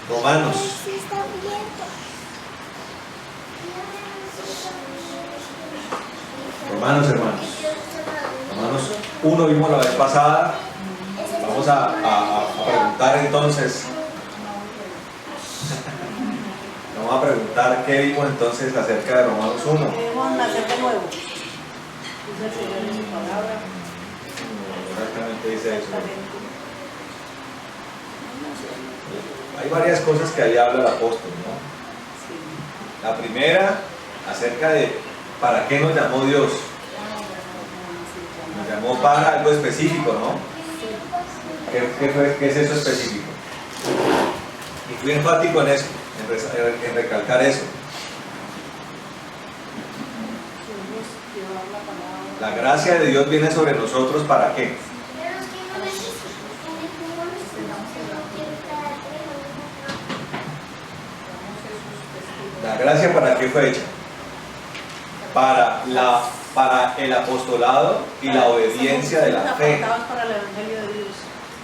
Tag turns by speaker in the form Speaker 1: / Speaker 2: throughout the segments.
Speaker 1: Romanos. Romanos, hermanos. Romanos 1 vimos la vez pasada. Vamos a preguntar entonces. Vamos a preguntar qué vimos entonces acerca de Romanos 1.
Speaker 2: Debemos nacer de nuevo. Dice el Señor en su palabra.
Speaker 1: Exactamente dice eso. Hay varias cosas que ahí habla el apóstol, ¿no? La primera, acerca de para qué nos llamó Dios. Nos llamó para algo específico, ¿no? ¿Qué es eso específico? Y fui enfático en eso, en recalcar eso. La gracia de Dios viene sobre nosotros ¿para qué? La gracia ¿para qué fue hecha? Para el apostolado y la obediencia de la fe.
Speaker 2: Para el Evangelio de Dios.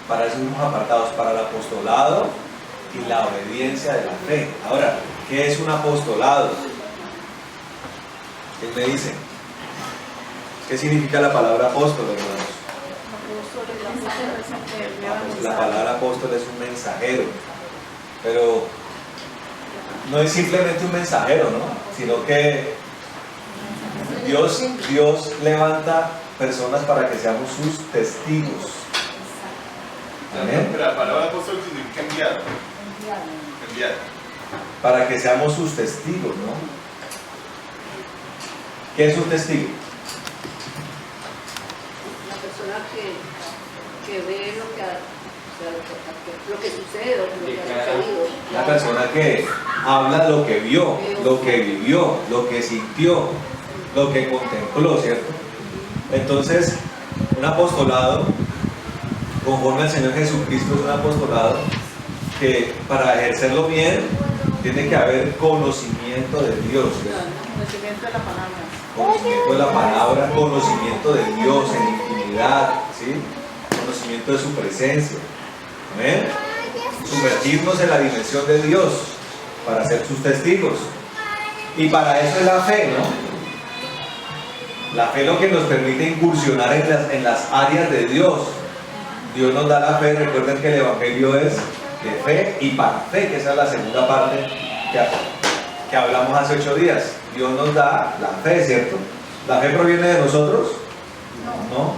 Speaker 1: Para eso somos apartados, para el apostolado y la obediencia de la fe. Ahora, ¿qué es un apostolado? ¿Quién me dice? ¿Qué significa la palabra apóstol, hermanos? La palabra apóstol es un mensajero, pero no es simplemente un mensajero, ¿no? Sino que Dios levanta personas para que seamos sus testigos. ¿Amén?
Speaker 3: Pero la palabra apóstol significa enviado. Enviado.
Speaker 1: Para que seamos sus testigos, ¿no? ¿Qué es un testigo?
Speaker 2: La persona que ve lo que sucede o lo que ha sucedido.
Speaker 1: La persona que habla lo que vio, lo que vivió, lo que sintió, lo que contempló, ¿cierto? Entonces, un apostolado, conforme al Señor Jesucristo, es un apostolado que para ejercerlo bien tiene que haber conocimiento de Dios, ¿cierto?
Speaker 2: Conocimiento de la palabra.
Speaker 1: Conocimiento de la palabra, conocimiento de Dios en intimidad, ¿sí? Conocimiento de su presencia. ¿Amén? Sumergirnos en la dimensión de Dios para ser sus testigos. Y para eso es la fe, ¿no? La fe es lo que nos permite incursionar en las áreas de Dios. Dios nos da la fe. Recuerden que el Evangelio es de fe y para fe, que esa es la segunda parte que hablamos hace 8 días. Dios nos da la fe, ¿cierto? ¿La fe proviene de nosotros? No,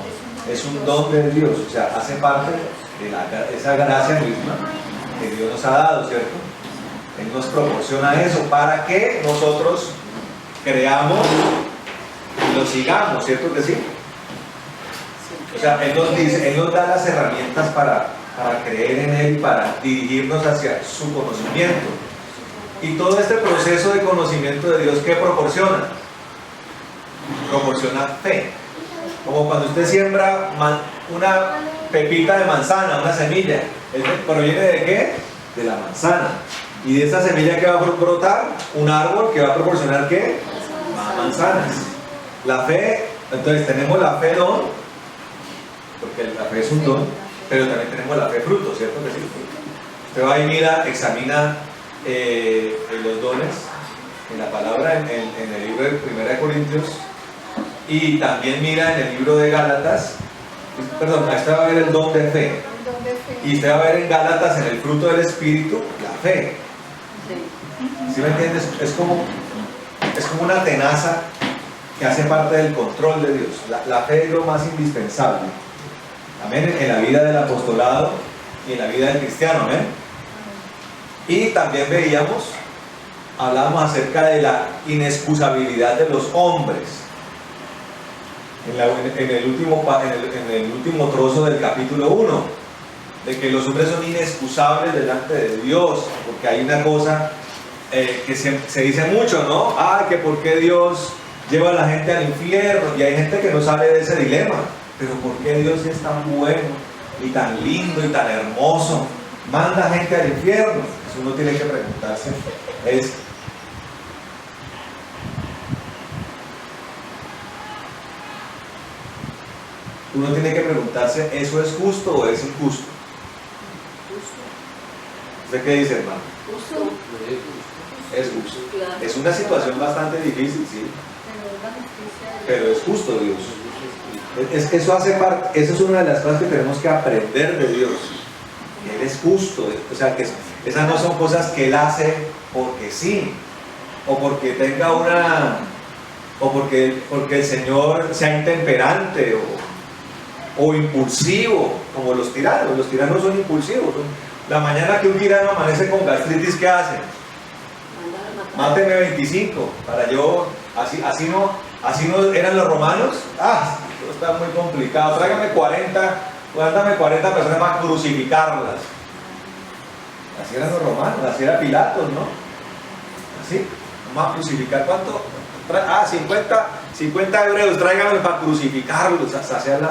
Speaker 1: es un don de Dios, o sea, hace parte de esa gracia misma que Dios nos ha dado, ¿cierto? Él nos proporciona eso para que nosotros creamos y lo sigamos, ¿cierto que sí? O sea, Él nos dice, Él nos da las herramientas para creer en Él, para dirigirnos hacia su conocimiento. Y todo este proceso de conocimiento de Dios, ¿qué proporciona? Proporciona fe. Como cuando usted siembra una pepita de manzana, una semilla. ¿Proviene de qué? De la manzana. Y de esa semilla que va a brotar, un árbol que va a proporcionar ¿qué? Manzanas. La fe, entonces tenemos la fe don, porque la fe es un don, pero también tenemos la fe fruto, ¿cierto que sí? Usted va y mira, examina los dones en la palabra en el libro de 1 Corintios y también mira en el libro de Gálatas, perdón, ahí usted va a ver el don de fe y usted va a ver en Gálatas en el fruto del Espíritu la fe. ¿Sí me entiendes? Es como una tenaza que hace parte del control de Dios. La fe es lo más indispensable, amén, en la vida del apostolado y en la vida del cristiano, amén. Y también hablábamos acerca de la inexcusabilidad de los hombres. En el último trozo del capítulo 1, de que los hombres son inexcusables delante de Dios, porque hay una cosa que se dice mucho, ¿no? Que por qué Dios lleva a la gente al infierno, y hay gente que no sale de ese dilema, pero ¿por qué Dios es tan bueno y tan lindo y tan hermoso? Manda gente al infierno. Eso uno tiene que preguntarse. Uno tiene que preguntarse, ¿eso es justo o es injusto? ¿Usted qué dice, hermano?
Speaker 2: Justo.
Speaker 1: Es justo.
Speaker 2: Claro.
Speaker 1: Es una situación bastante difícil, sí, pero es justo Dios. Eso hace parte, eso es una de las cosas que tenemos que aprender de Dios. Él es justo, o sea que esas no son cosas que Él hace porque sí, o porque tenga una, o porque el Señor sea intemperante o impulsivo, como los tiranos. Los tiranos son impulsivos. La mañana que un tirano amanece con gastritis, ¿qué hace? Máteme 25 para yo, así no eran los romanos. Esto está muy complicado, tráigame 40 personas para crucificarlas. Así eran los romanos, así era Pilatos, ¿no? Así, vamos a crucificar, ¿cuánto? 50 hebreos, tráiganme para crucificarlos, saciar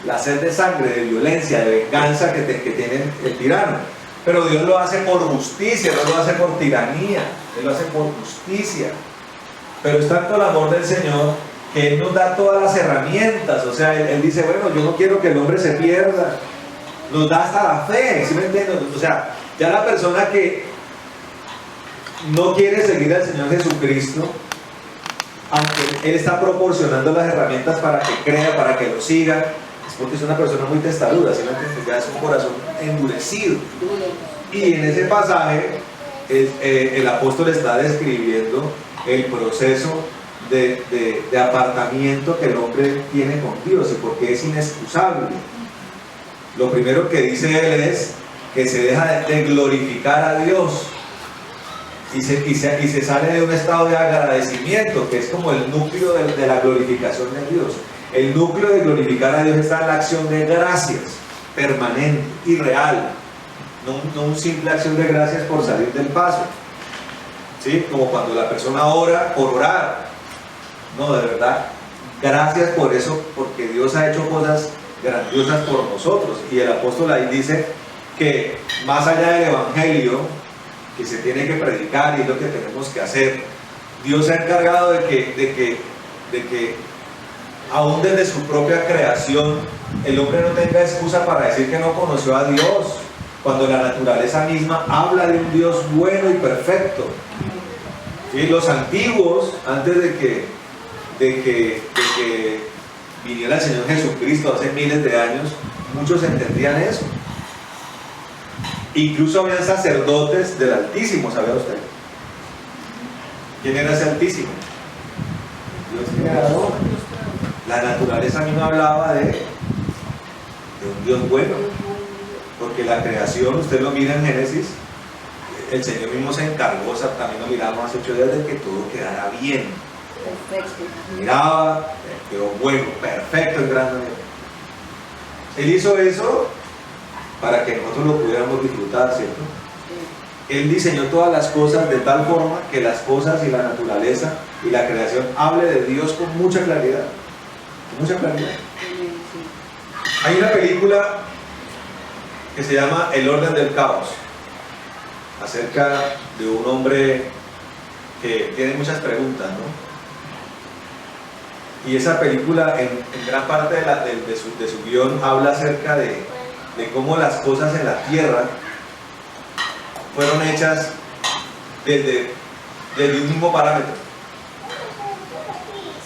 Speaker 1: la sed de sangre, de violencia, de venganza que tiene el tirano. Pero Dios lo hace por justicia, no lo hace por tiranía, Él lo hace por justicia. Pero es tanto el amor del Señor que Él nos da todas las herramientas. O sea, Él dice, bueno, yo no quiero que el hombre se pierda. Nos da hasta la fe, ¿sí me entienden? O sea, ya la persona que no quiere seguir al Señor Jesucristo, aunque Él está proporcionando las herramientas para que crea, para que lo siga, es porque es una persona muy testaruda, ¿sí me entiendes? Ya es un corazón endurecido. Y en ese pasaje el apóstol está describiendo el proceso de apartamiento que el hombre tiene con Dios y porque es inexcusable. Lo primero que dice él es que se deja de glorificar a Dios y se sale de un estado de agradecimiento, que es como el núcleo de la glorificación de Dios. El núcleo de glorificar a Dios está en la acción de gracias, permanente y real, no una simple acción de gracias por salir del paso, ¿sí? Como cuando la persona ora por orar. No, de verdad, gracias por eso, porque Dios ha hecho cosas grandiosas por nosotros. Y el apóstol ahí dice que más allá del evangelio que se tiene que predicar y es lo que tenemos que hacer, Dios se ha encargado de que aún desde su propia creación el hombre no tenga excusa para decir que no conoció a Dios, cuando la naturaleza misma habla de un Dios bueno y perfecto. ¿Sí? Los antiguos, antes de que viniera el Señor Jesucristo hace miles de años, muchos entendían eso. Incluso habían sacerdotes del Altísimo, ¿sabía usted? ¿Quién era ese Altísimo? Dios creador. La naturaleza misma hablaba de un Dios bueno, porque la creación, usted lo mira en Génesis, el Señor mismo se encargó, también lo miramos hace 8 días, de que todo quedara bien.
Speaker 2: Perfecto.
Speaker 1: Miraba, quedó bueno, perfecto en gran manera. Él hizo eso para que nosotros lo pudiéramos disfrutar, ¿cierto? Él diseñó todas las cosas de tal forma que las cosas y la naturaleza y la creación hable de Dios con mucha claridad. Con mucha claridad. Hay una película que se llama El orden del caos, acerca de un hombre que tiene muchas preguntas, ¿no? Y esa película en gran parte de su guión habla acerca de cómo las cosas en la tierra fueron hechas desde un mismo parámetro.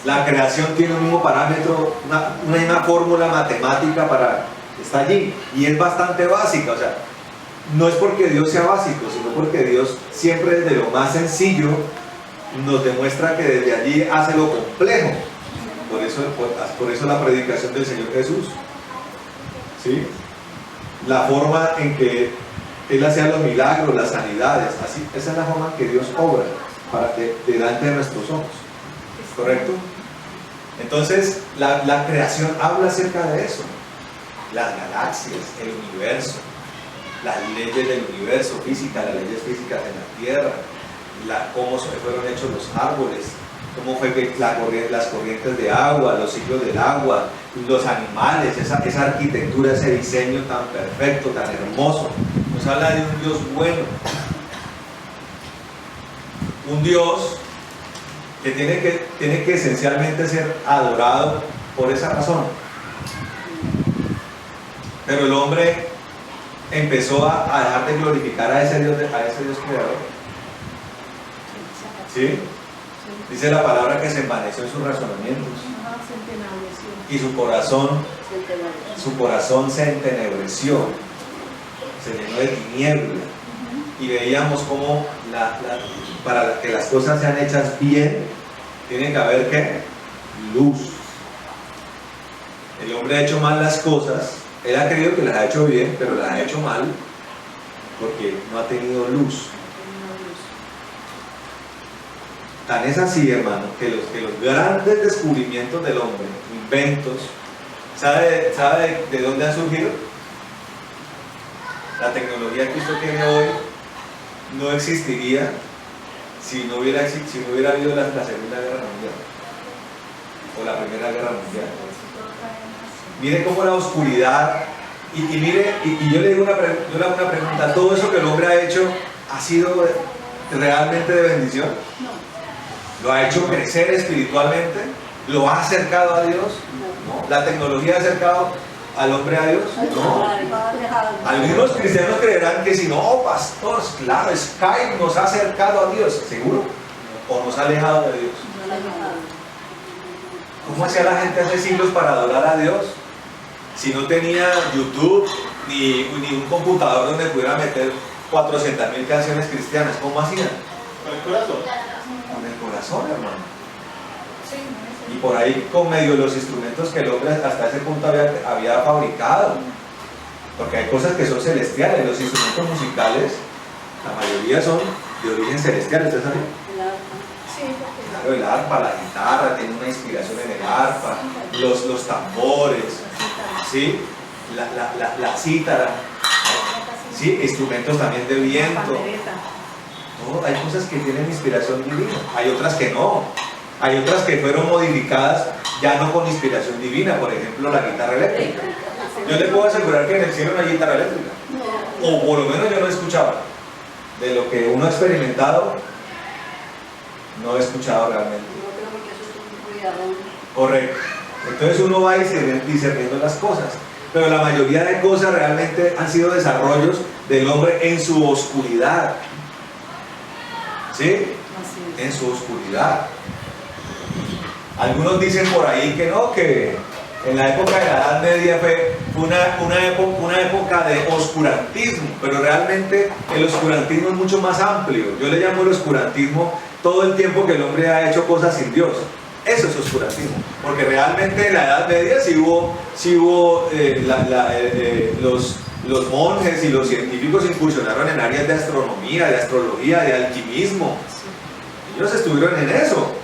Speaker 1: La creación tiene un mismo parámetro, una misma fórmula matemática está allí, y es bastante básica. O sea, no es porque Dios sea básico, sino porque Dios siempre desde lo más sencillo nos demuestra que desde allí hace lo complejo. Por eso la predicación del Señor Jesús, ¿sí? La forma en que Él hacía los milagros, las sanidades, así, esa es la forma en que Dios obra delante de nuestros ojos, ¿correcto? Entonces la creación habla acerca de eso, las galaxias, el universo, las leyes del universo, física, las leyes físicas de la tierra, cómo fueron hechos los árboles, cómo fue que las corrientes de agua, los ciclos del agua, los animales, esa arquitectura, ese diseño tan perfecto, tan hermoso. Nos habla de un Dios bueno, un Dios que tiene que esencialmente ser adorado por esa razón. Pero el hombre empezó a dejar de glorificar a ese Dios creador. ¿Sí? Dice la palabra que se envaneció en sus razonamientos y su corazón se entenebreció, se llenó de tiniebla. Y veíamos cómo para que las cosas sean hechas bien, tiene que haber ¿qué? Luz. El hombre ha hecho mal las cosas, él ha creído que las ha hecho bien, pero las ha hecho mal porque no ha tenido luz. Tan es así, hermano, que los grandes descubrimientos del hombre, inventos, ¿sabe de dónde han surgido? La tecnología que usted tiene hoy no existiría si no hubiera habido la Segunda Guerra Mundial o la Primera Guerra Mundial. Mire cómo la oscuridad, y yo le hago una pregunta: ¿todo eso que el hombre ha hecho ha sido realmente de bendición? ¿Lo ha hecho crecer espiritualmente? ¿Lo ha acercado a Dios? ¿No? ¿La tecnología ha acercado al hombre a Dios? No. Algunos cristianos creerán que si no, pastor, claro, Skype nos ha acercado a Dios. ¿Seguro? ¿O nos ha alejado de Dios? ¿Cómo hacía la gente hace siglos para adorar a Dios? Si no tenía YouTube ni un computador donde pudiera meter 400.000 canciones cristianas, ¿cómo hacían?
Speaker 3: Con el corazón.
Speaker 1: Con el corazón, hermano. Y por ahí, con medio de los instrumentos que el hombre hasta ese punto había fabricado. Porque hay cosas que son celestiales. Los instrumentos musicales, la mayoría son de origen celestial. ¿Usted sabe? Claro, el arpa, la guitarra, tiene una inspiración en el arpa, los tambores, ¿sí? La cítara, ¿sí? Instrumentos también de viento. No, hay cosas que tienen inspiración divina, hay otras que no. Hay otras que fueron modificadas ya no con inspiración divina, por ejemplo la guitarra eléctrica. Yo le puedo asegurar que en el cielo no hay guitarra eléctrica, o por lo menos yo no he escuchado. De lo que uno ha experimentado, no he escuchado realmente. Correcto. Entonces uno va discerniendo las cosas, pero la mayoría de cosas realmente han sido desarrollos del hombre en su oscuridad. ¿Sí? En su oscuridad. Algunos dicen por ahí que no, que en la época de la Edad Media fue una época de oscurantismo, pero realmente el oscurantismo es mucho más amplio. Yo le llamo el oscurantismo todo el tiempo que el hombre ha hecho cosas sin Dios. Eso es oscurantismo, porque realmente en la Edad Media sí hubo los monjes y los científicos incursionaron en áreas de astronomía, de astrología, de alquimismo. Ellos estuvieron en eso.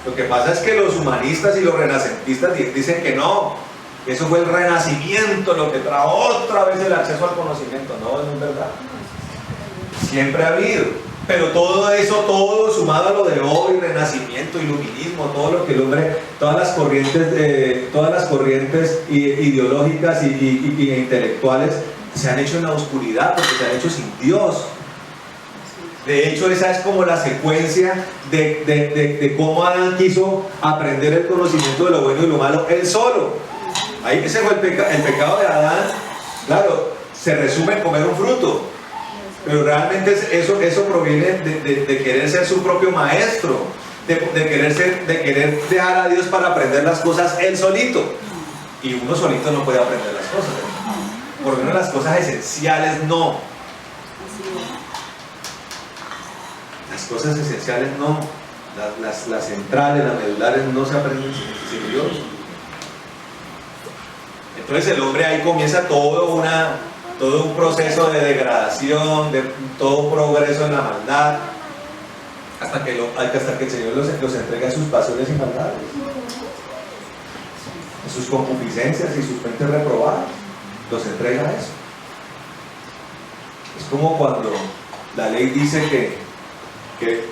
Speaker 1: Lo que pasa es que los humanistas y los renacentistas dicen que no, que eso fue el renacimiento lo que trajo otra vez el acceso al conocimiento. No, no es verdad. Siempre ha habido, pero todo eso, todo sumado a lo de hoy, renacimiento, iluminismo, todo lo que el hombre, todas las corrientes ideológicas y intelectuales se han hecho en la oscuridad, porque se han hecho sin Dios. De hecho, esa es como la secuencia de cómo Adán quiso aprender el conocimiento de lo bueno y lo malo él solo. Ahí ese fue el pecado de Adán. Claro, se resume en comer un fruto, pero realmente eso proviene de querer ser su propio maestro, de querer dejar a Dios para aprender las cosas él solito. Y uno solito no puede aprender las cosas, por lo menos las cosas esenciales no. Las cosas esenciales no, las centrales, las medulares no se aprenden sin Dios. Entonces el hombre ahí comienza todo un proceso de degradación, de todo progreso en la maldad, hasta que el Señor los entrega a sus pasiones y maldades, a sus concupiscencias y sus mentes reprobadas, los entrega a eso. Es como cuando la ley dice que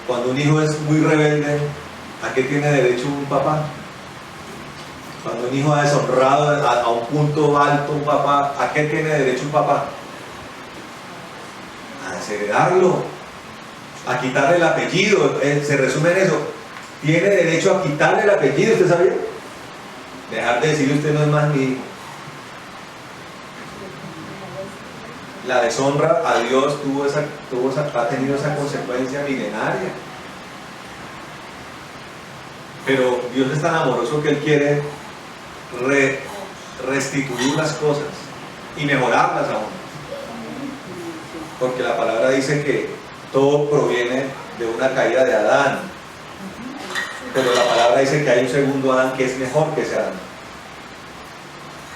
Speaker 1: cuando un hijo es muy rebelde, ¿a qué tiene derecho un papá? Cuando un hijo ha deshonrado a un punto alto un papá, ¿a qué tiene derecho un papá? A desheredarlo, a quitarle el apellido. Se resume en eso: tiene derecho a quitarle el apellido. ¿Usted sabía? Dejar de decirle: usted no es más mi hijo. La deshonra a Dios ha tenido esa consecuencia milenaria. Pero Dios es tan amoroso que Él quiere restituir las cosas y mejorarlas aún. Porque la palabra dice que todo proviene de una caída de Adán. Pero la palabra dice que hay un segundo Adán que es mejor que ese Adán.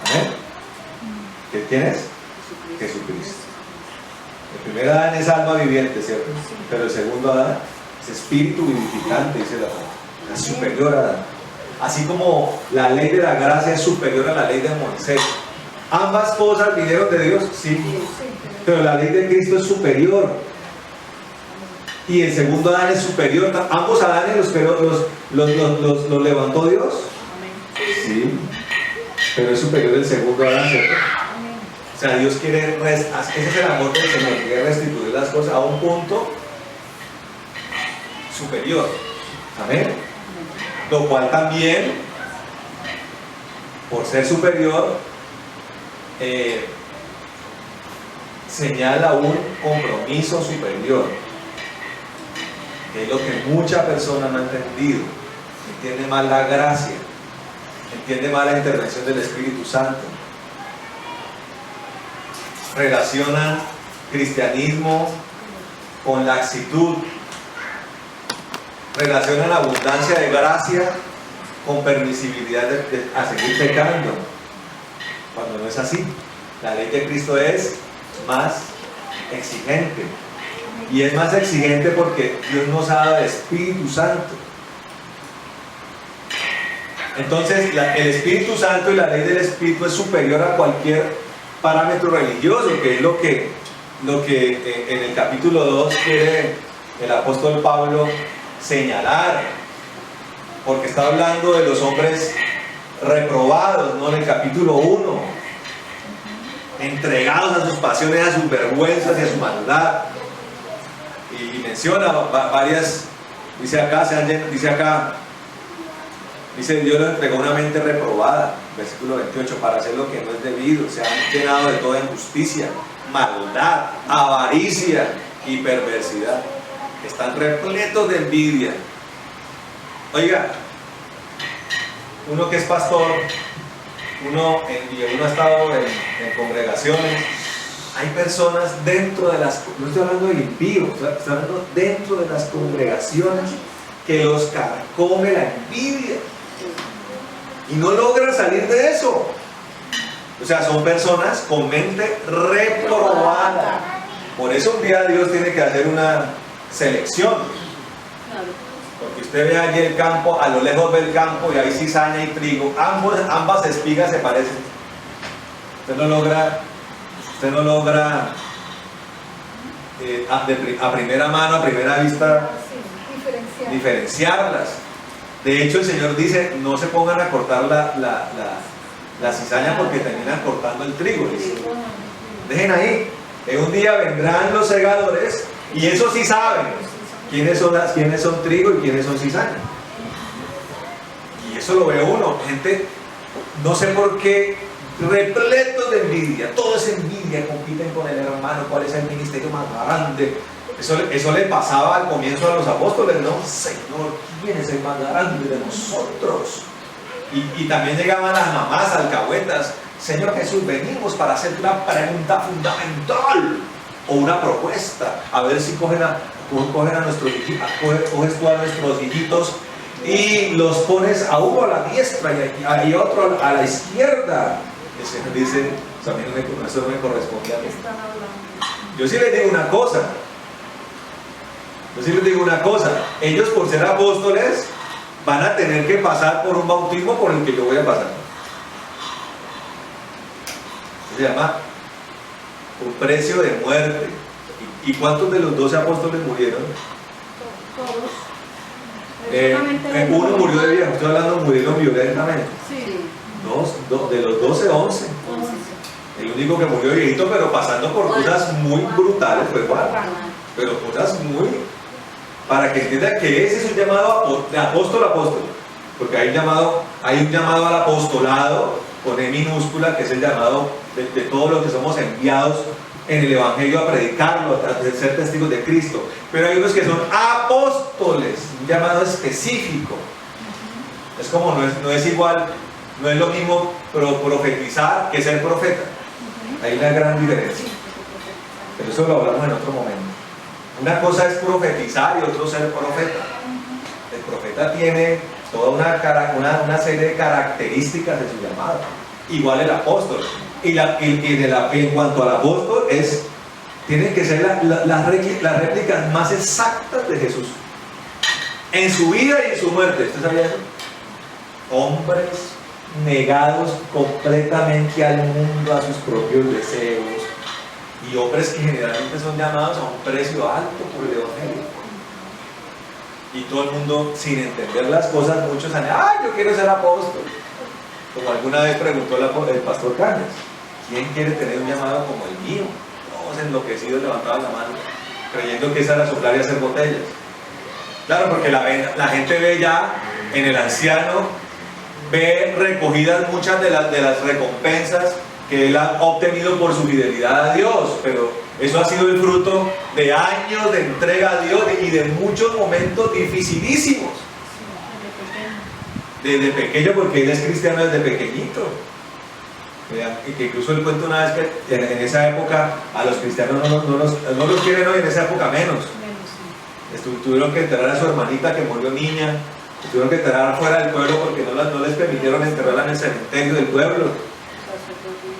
Speaker 1: ¿Amén? ¿Quién es? Jesucristo. El primer Adán es alma viviente, ¿cierto? Pero el segundo Adán es espíritu vivificante, dice la palabra. Es superior a Adán. Así como la ley de la gracia es superior a la ley de Moisés. Ambas cosas vinieron de Dios, sí. Pero la ley de Cristo es superior. Y el segundo Adán es superior. Ambos Adanes los levantó Dios. Sí. Pero es superior el segundo Adán, ¿cierto? O sea, Dios quiere, ese es el amor del Señor, quiere restituir las cosas a un punto superior. Amén. Lo cual también, por ser superior, señala un compromiso superior, que es lo que muchas personas no han entendido. Entiende mal la gracia, entiende mal la intervención del Espíritu Santo. Relacionan cristianismo con laxitud, relacionan abundancia de gracia con permisibilidad a seguir pecando, cuando no es así. La ley de Cristo es más exigente, y es más exigente porque Dios nos ha dado el Espíritu Santo. Entonces el Espíritu Santo y la ley del Espíritu es superior a cualquier parámetro religioso, que es lo que en el capítulo 2 quiere el apóstol Pablo señalar, porque está hablando de los hombres reprobados, ¿no? En el capítulo 1, entregados a sus pasiones, a sus vergüenzas y a su maldad, y menciona varias, dice Dios les entregó una mente reprobada, versículo 28, para hacer lo que no es debido. Se han llenado de toda injusticia, maldad, avaricia y perversidad. Están repletos de envidia. Oiga, uno que es pastor, uno ha estado en congregaciones, hay personas dentro de las, no estoy hablando del impío, estoy hablando dentro de las congregaciones que los carcome la envidia y no logran salir de eso. O sea, son personas con mente reprobada. Por eso un día Dios tiene que hacer una selección. Porque usted ve allí el campo, a lo lejos ve el campo y hay cizaña y trigo. Ambas espigas se parecen. Usted no logra a primera mano, a primera vista, diferenciarlas. De hecho, el Señor dice, no se pongan a cortar la cizaña porque terminan cortando el trigo. Dice. Dejen ahí. Un día vendrán los segadores y eso sí saben quiénes son trigo y quiénes son cizaña. Y eso lo ve uno. Gente, no sé por qué, repletos de envidia. Todo es envidia, compiten con el hermano. ¿Cuál es el ministerio más grande? Eso le pasaba al comienzo a los apóstoles, ¿no? Señor, ¿quién es el más grande de nosotros? Y también llegaban las mamás alcahuetas. Señor Jesús, venimos para hacer una pregunta fundamental o una propuesta. A ver si coges tú a nuestros hijitos y los pones a uno a la diestra y a otro a la izquierda. El Señor dice, eso no me corresponde a mí. Yo sí les digo una cosa. Ellos, por ser apóstoles, van a tener que pasar por un bautismo por el que yo voy a pasar. Se llama un precio de muerte. ¿Y cuántos de los 12 apóstoles murieron?
Speaker 2: Todos.
Speaker 1: Uno murió de viejo, estoy hablando, murieron violentamente.
Speaker 2: Sí.
Speaker 1: De los 12, 11. El único que murió viejito, pero pasando por cosas muy brutales fue Juan. Pero cosas muy... Para que entiendan que ese es un llamado de apóstol a apóstol. Porque hay un llamado al apostolado con E minúscula, que es el llamado de todos los que somos enviados en el Evangelio, a predicarlo, a ser testigos de Cristo. Pero hay unos que son apóstoles, un llamado específico. Es como, no es igual, no es lo mismo profetizar que ser profeta. Hay una gran diferencia. Pero eso lo hablamos en otro momento. Una cosa es profetizar y otro ser profeta. El profeta tiene toda una serie de características de su llamado. Igual el apóstol. En cuanto al apóstol, tienen que ser las réplicas más exactas de Jesús. En su vida y en su muerte. ¿Usted sabía eso? Hombres negados completamente al mundo, a sus propios deseos. Y hombres que generalmente son llamados a un precio alto por el Evangelio. Y todo el mundo, sin entender las cosas, muchos han dicho, ¡ay, yo quiero ser apóstol! Como alguna vez preguntó el pastor Cañas, ¿quién quiere tener un llamado como el mío? Todos enloquecidos levantaban la mano, creyendo que esa era soplar y hacer botellas. Claro, porque la gente ve ya en el anciano, ve recogidas muchas de las recompensas que él ha obtenido por su fidelidad a Dios, pero eso ha sido el fruto de años de entrega a Dios y de muchos momentos dificilísimos. Desde pequeño, porque él es cristiano desde pequeñito. Y que incluso él cuenta una vez que en esa época a los cristianos no los quieren hoy, en esa época menos. Tuvieron que enterrar a su hermanita que murió niña, tuvieron que enterrar fuera del pueblo porque no les permitieron enterrarla en el cementerio del pueblo.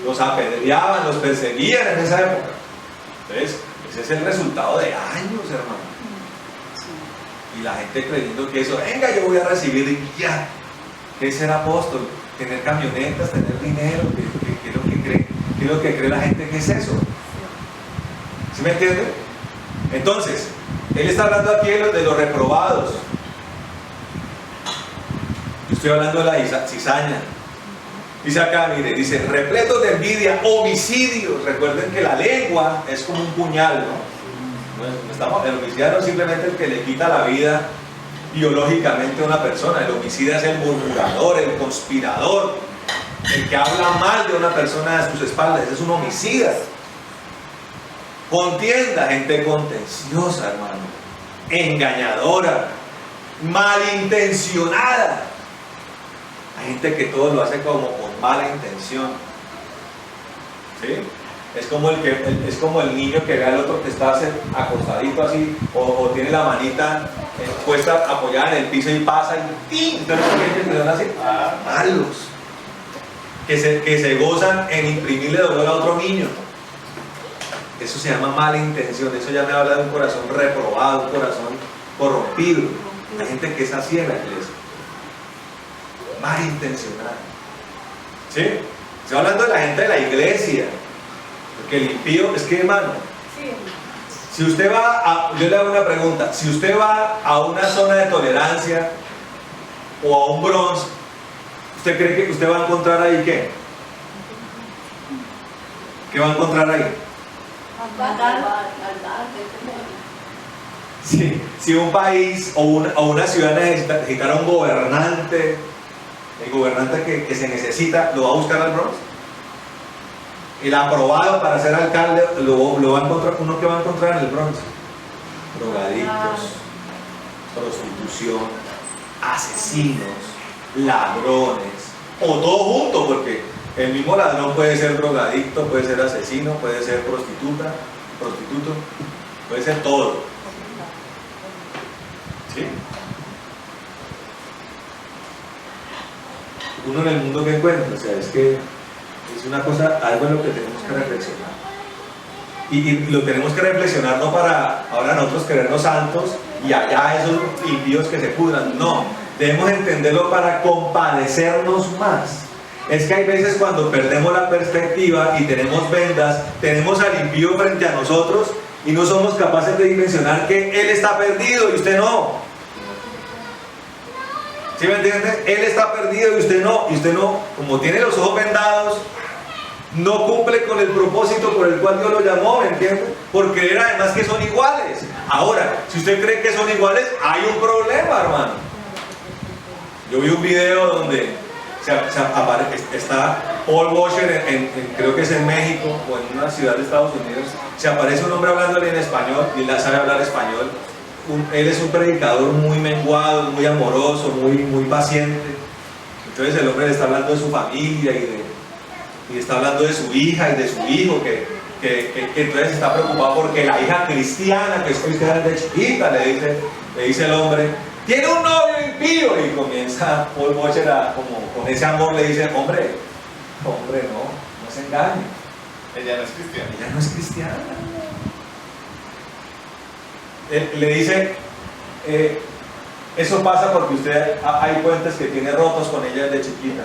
Speaker 1: Los apedreaban, los perseguían en esa época. Entonces, ese es el resultado de años, hermano. Y la gente creyendo que eso, venga, yo voy a recibir y ya. ¿Qué es ser apóstol? Tener camionetas, tener dinero. ¿Qué es lo que cree la gente que es eso? ¿Sí me entiende? Entonces, él está hablando aquí de los reprobados. Yo estoy hablando de la cizaña. Dice acá, mire, dice, repletos de envidia, homicidios. Recuerden que la lengua es como un puñal, ¿no? El homicida no es simplemente el que le quita la vida biológicamente a una persona. El homicida es el murmurador, el conspirador, el que habla mal de una persona a sus espaldas. Ese es un homicida. Contienda, gente contenciosa, hermano, engañadora, malintencionada. Hay gente que todo lo hace como con mala intención. ¿Sí? Es como el niño que ve al otro que está acostadito así, o tiene la manita puesta apoyada en el piso y pasa y ¡tim! Entonces, que son así, malos, que se gozan en imprimirle dolor a otro niño. Eso se llama mala intención. Eso ya me habla de un corazón reprobado, un corazón corrompido. Hay gente que es así en la iglesia, malintencionada. ¿Sí? Estoy hablando de la gente de la iglesia. Porque el impío, es que, hermano, si usted yo le hago una pregunta, si usted va a una zona de tolerancia o a un bronce, ¿usted cree que usted va a encontrar ahí qué? ¿Qué va a encontrar ahí? Si un país o una ciudad necesitara un gobernante, el gobernante que se necesita, ¿lo va a buscar al bronce? El aprobado para ser alcalde lo va a encontrar, uno que va a encontrar en el Bronx: drogadictos, prostitución, asesinos, ladrones, o todo junto, porque el mismo ladrón puede ser drogadicto, puede ser asesino, puede ser prostituto, puede ser todo. ¿Sí? Uno en el mundo que encuentra, o sea, es que es una cosa, algo en lo que tenemos que reflexionar. Y lo tenemos que reflexionar no para ahora nosotros creernos santos y allá esos impíos que se pudran. No, debemos entenderlo para compadecernos más. Es que hay veces cuando perdemos la perspectiva y tenemos vendas, tenemos al impío frente a nosotros y no somos capaces de dimensionar que él está perdido y usted no. ¿Sí me entiende? Él está perdido y usted no, como tiene los ojos vendados, no cumple con el propósito por el cual Dios lo llamó, ¿me entiende? Por creer además que son iguales. Ahora, si usted cree que son iguales, hay un problema, hermano. Yo vi un video donde está Paul Washer, creo que es en México o en una ciudad de Estados Unidos, se aparece un hombre hablándole en español y él sabe hablar español. Él es un predicador muy menguado, muy amoroso, muy paciente. Entonces el hombre le está hablando de su familia y está hablando de su hija y de su hijo, que entonces está preocupado porque la hija cristiana, que es cristiana desde chiquita, le dice el hombre, tiene un novio impío, y comienza Paul Washer como con ese amor le dice, hombre, no se engañe.
Speaker 3: Ella no es cristiana.
Speaker 1: Ella no es cristiana. Le dice, eso pasa porque usted hay puentes que tiene rotos con ella desde chiquita.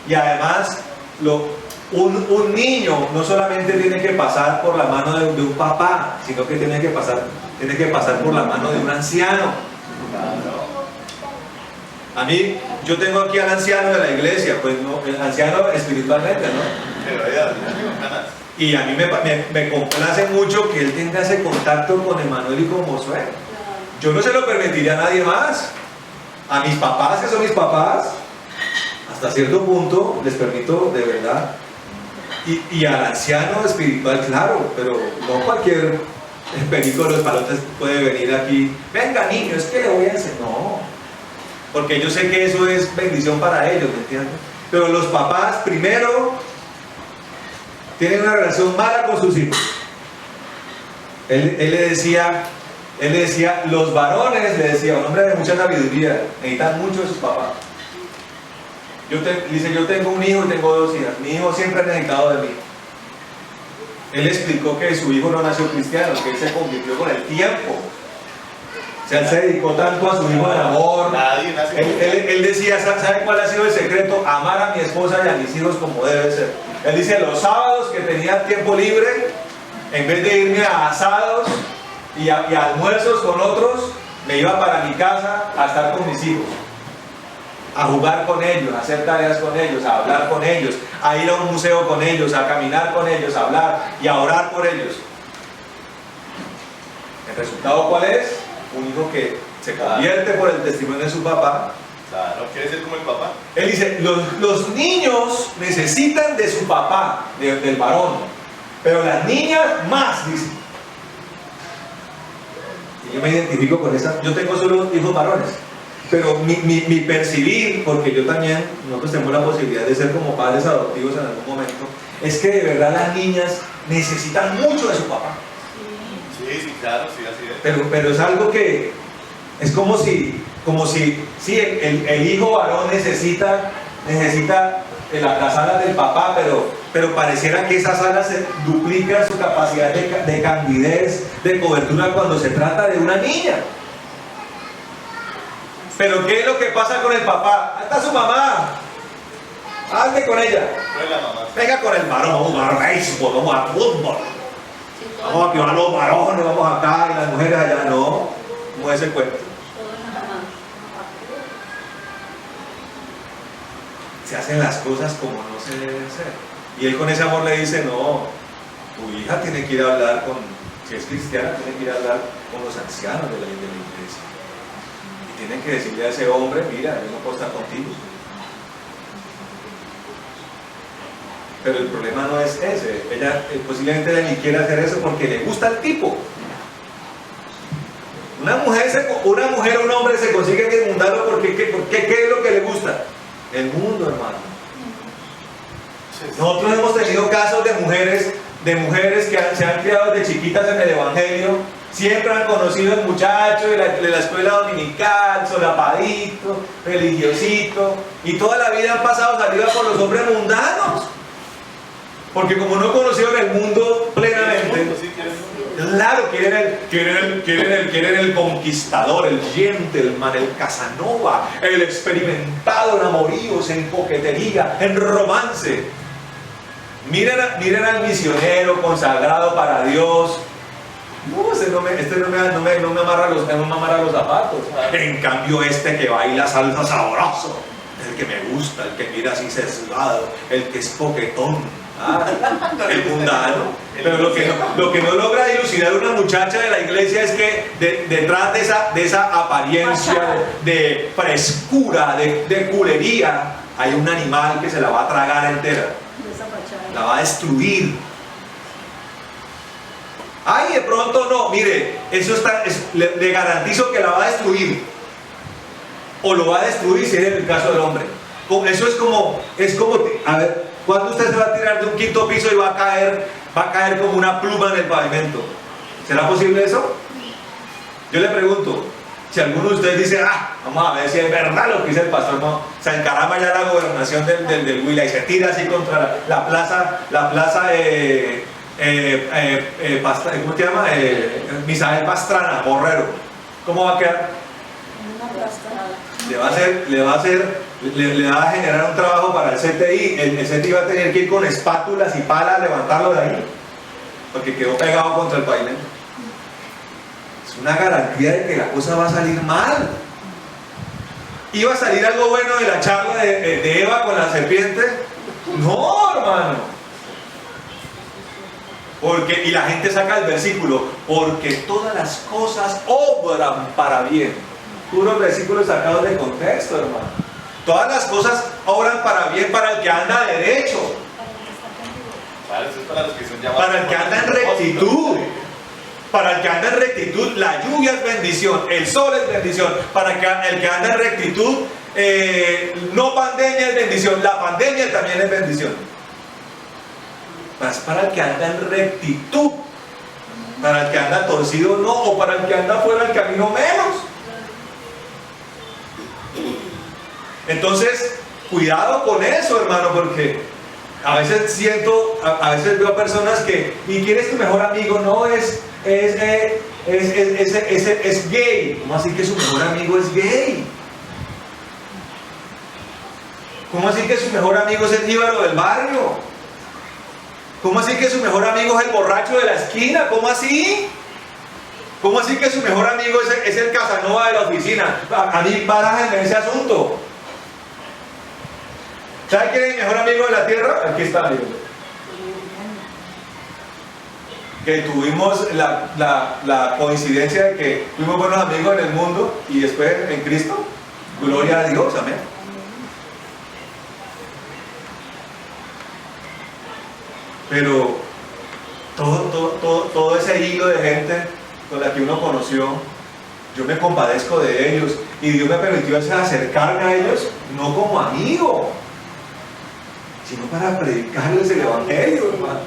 Speaker 1: Y además, un niño no solamente tiene que pasar por la mano de un papá, sino que tiene que pasar por la mano de un anciano. A mí, yo tengo aquí al anciano de la iglesia, pues no, el anciano espiritualmente, ¿no?
Speaker 3: Pero ella no ganas.
Speaker 1: Y a mí me complace mucho que él tenga ese contacto con Emanuel y con Josué. Yo no se lo permitiría a nadie más. A mis papás, que son mis papás, hasta cierto punto les permito de verdad. Y al anciano espiritual, claro, pero no cualquier perico de los palotes puede venir aquí. Venga, niño, es que le voy a enseñar. No, porque yo sé que eso es bendición para ellos, ¿me entiendes? Pero los papás, primero, tienen una relación mala con sus hijos. Él le decía, los varones, le decía, un hombre de mucha sabiduría, necesitan mucho de sus papás. Dice, yo tengo un hijo y tengo 2 hijas. Mi hijo siempre ha necesitado de mí. Él explicó que su hijo no nació cristiano, que él se convirtió con el tiempo. O sea, él se dedicó tanto a su hijo en amor. Él decía, ¿sabe cuál ha sido el secreto? Amar a mi esposa y a mis hijos como debe ser. Él dice, los sábados que tenía tiempo libre, en vez de irme a asados y a almuerzos con otros, me iba para mi casa a estar con mis hijos, a jugar con ellos, a hacer tareas con ellos, a hablar con ellos, a ir a un museo con ellos, a caminar con ellos, a hablar y a orar por ellos. ¿El resultado cuál es? Un hijo que se convierte por el testimonio de su papá.
Speaker 3: Claro, quiere ser como el papá.
Speaker 1: Él dice, los niños necesitan de su papá, del varón, pero las niñas más, dice. Y yo me identifico con esa. Yo tengo solo hijos varones, pero mi percibir, porque yo también, nosotros tenemos la posibilidad de ser como padres adoptivos en algún momento, es que de verdad las niñas necesitan mucho de su papá.
Speaker 3: Sí, claro, sí, así es.
Speaker 1: Pero es algo que es como si sí, el hijo varón necesita las alas del papá, pero pareciera que esas alas duplican su capacidad de candidez, de cobertura cuando se trata de una niña. Pero ¿qué es lo que pasa con el papá? Ahí está su mamá, hazte con ella. Venga con el varón, vamos a jugar béisbol, vamos a fútbol, vamos a activar a los varones, vamos acá y las mujeres allá. No, como ese cuento. Se hacen las cosas como no se deben hacer. Y él con ese amor le dice, no, tu hija tiene que ir a hablar si es cristiana, tiene que ir a hablar con los ancianos de la iglesia. Y tienen que decirle a ese hombre, mira, yo no puedo estar contigo. Pero el problema no es ese. Ella posiblemente ni quiere hacer eso porque le gusta el tipo. Una mujer o un hombre se consigue que inmundarlo porque ¿qué es lo que le gusta? El mundo, hermano. Nosotros hemos tenido casos de mujeres que se han criado desde chiquitas en el evangelio, siempre han conocido al muchacho de la escuela dominical, solapadito, religiosito, y toda la vida han pasado salida por los hombres mundanos, porque como no conocieron el mundo plenamente, claro, quieren el conquistador, el gentleman, el Casanova, el experimentado en amoríos, en coquetería, en romance. Miren al misionero consagrado para Dios. No, no me amarra los zapatos. En cambio que baila salsa sabroso, el que me gusta, el que mira así sesgado, el que es coquetón. El mundano. Pero lo que no logra dilucidar una muchacha de la iglesia es que detrás de esa apariencia de frescura, de culería, hay un animal que se la va a tragar entera, la va a destruir. Ay, de pronto no, mire, le garantizo que la va a destruir, o lo va a destruir si es en el caso del hombre. Eso es como, a ver, ¿cuándo usted se va a tirar de un quinto piso y va a caer como una pluma en el pavimento? ¿Será posible eso? Yo le pregunto, si alguno de ustedes dice, vamos a ver si es verdad lo que dice el pastor, no, se encarama ya la gobernación del Huila y se tira así contra la plaza, ¿cómo se llama? Misael Pastrana, Borrero. ¿Cómo va a quedar? Le va a generar un trabajo para el CTI. El CTI va a tener que ir con espátulas y palas a levantarlo de ahí, porque quedó pegado contra el pavimento. Es una garantía de que la cosa va a salir mal. ¿Iba a salir algo bueno de la charla de Eva con la serpiente? No, hermano. Y la gente saca el versículo, porque todas las cosas obran para bien. Puros versículos sacados de contexto, hermano. Todas las cosas obran para bien para el que anda derecho, para el que anda en rectitud. Para el que anda en rectitud, la lluvia es bendición, el sol es bendición. Para el que anda en rectitud, no pandemia es bendición, la pandemia también es bendición. Mas para el que anda en rectitud, para el que anda torcido no, o para el que anda fuera del camino menos. Entonces, cuidado con eso, hermano, porque a veces veo a personas que, ¿y quién es tu mejor amigo? No, es gay. ¿Cómo así que su mejor amigo es gay? ¿Cómo así que su mejor amigo es el jíbaro del barrio? ¿Cómo así que su mejor amigo es el borracho de la esquina? ¿Cómo así? ¿Cómo así que su mejor amigo es el Casanova de la oficina? A mí bájenme ese asunto. ¿Sabe quién es el mejor amigo de la tierra? Aquí está, amigo. Que tuvimos la coincidencia de que fuimos buenos amigos en el mundo y después en Cristo. Gloria a Dios, amén. Pero todo ese hilo de gente con la que uno conoció, yo me compadezco de ellos y Dios me permitió acercarme a ellos no como amigo, sino para predicarles el evangelio, hermano.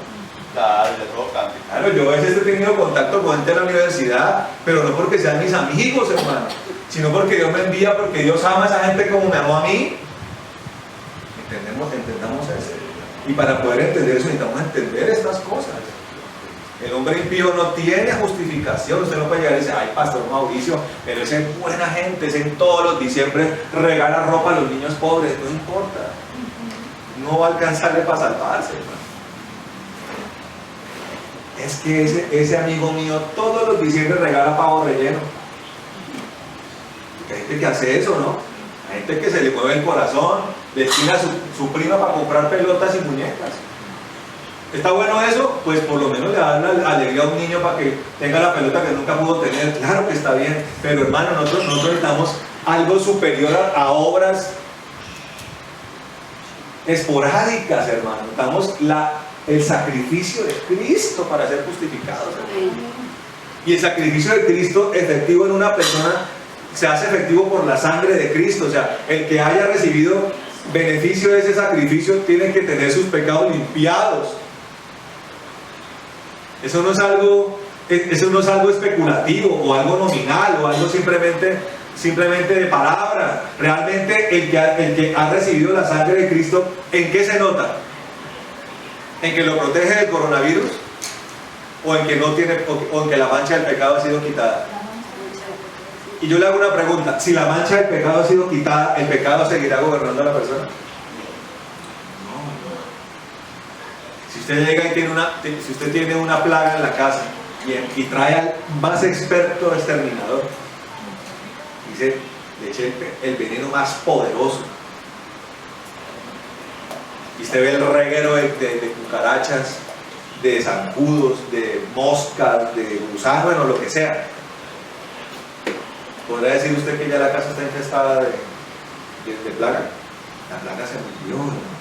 Speaker 1: Claro, yo a veces he tenido contacto con gente de la universidad, pero no porque sean mis amigos, hermano, sino porque Dios me envía, porque Dios ama a esa gente como me amó a mí. Entendamos eso. Y para poder entender eso necesitamos entender estas cosas. El hombre impío no tiene justificación. Usted no puede llegar y decir, ay, pastor Mauricio, pero ese es buena gente, ese en todos los diciembre regala ropa a los niños pobres. No importa, no va a alcanzarle para salvarse, hermano. Es que ese amigo mío todos los diciembre regala pavo relleno. Hay gente que hace eso, ¿no? Hay gente que se le mueve el corazón, destina a su prima para comprar pelotas y muñecas. ¿Está bueno eso? Pues por lo menos le da la alegría a un niño para que tenga la pelota que nunca pudo tener. Claro que está bien, pero hermano, nosotros necesitamos algo superior a obras esporádicas, hermano. Necesitamos el sacrificio de Cristo para ser justificados, hermano. Y el sacrificio de Cristo efectivo en una persona se hace efectivo por la sangre de Cristo. O sea, el que haya recibido beneficio de ese sacrificio tiene que tener sus pecados limpiados. Eso no es algo especulativo o algo nominal o algo simplemente de palabra. Realmente el que ha recibido la sangre de Cristo, ¿en qué se nota? ¿En que lo protege del coronavirus? ¿O en que no tiene, o en que la mancha del pecado ha sido quitada? Y yo le hago una pregunta: si la mancha del pecado ha sido quitada, ¿el pecado seguirá gobernando a la persona? No. Si usted llega y si usted tiene una plaga en la casa y trae al más experto exterminador, dice, le eche el veneno más poderoso, y usted ve el reguero de cucarachas, de zancudos, de moscas, de gusanos, bueno, lo que sea, ¿podrá decir usted que ya la casa está infestada de plaga? La plaga se murió, hermano.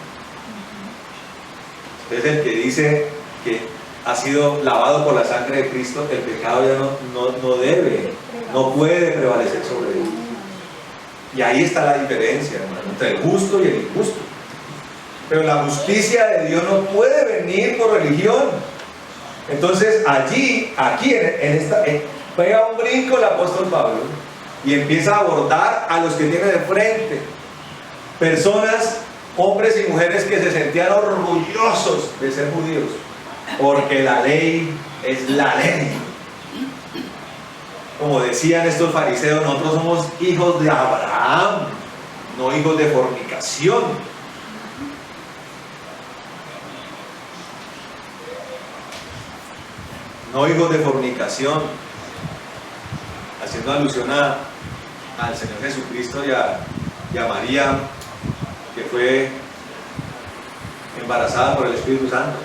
Speaker 1: Entonces el que dice que ha sido lavado por la sangre de Cristo, el pecado ya no puede prevalecer sobre él. Y ahí está la diferencia, hermano, entre el justo y el injusto. Pero la justicia de Dios no puede venir por religión. Entonces aquí pega un brinco el apóstol Pablo y empieza a abordar a los que tiene de frente. Personas, hombres y mujeres que se sentían orgullosos de ser judíos, porque la ley es la ley. Como decían estos fariseos, nosotros somos hijos de Abraham, no hijos de fornicación. No hijos de fornicación, haciendo alusión al Señor Jesucristo y a María, que fue embarazada por el Espíritu Santo.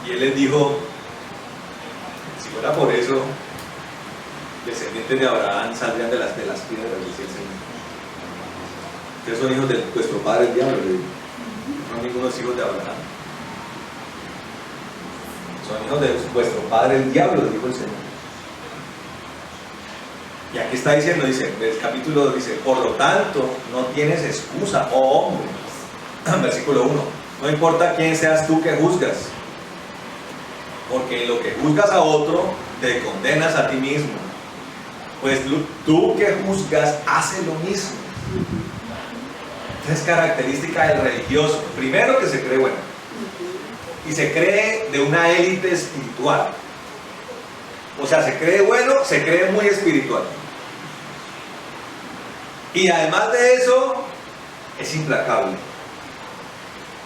Speaker 1: Y Él les dijo, si fuera por eso, descendientes de Abraham saldrían de las piedras, decía el Señor. Ustedes son hijos de vuestro padre el diablo, no ningunos hijos de Abraham. Son hijos de vuestro padre el diablo, dijo el Señor. Y aquí está diciendo, dice, el capítulo 2 dice, por lo tanto, no tienes excusa, oh hombre. Versículo 1, no importa quién seas tú que juzgas, porque en lo que juzgas a otro, te condenas a ti mismo. Pues tú que juzgas, haces lo mismo. Esta es característica del religioso. Primero, que se cree bueno. Y se cree de una élite espiritual. O sea, se cree bueno, se cree muy espiritual. Y además de eso, es implacable.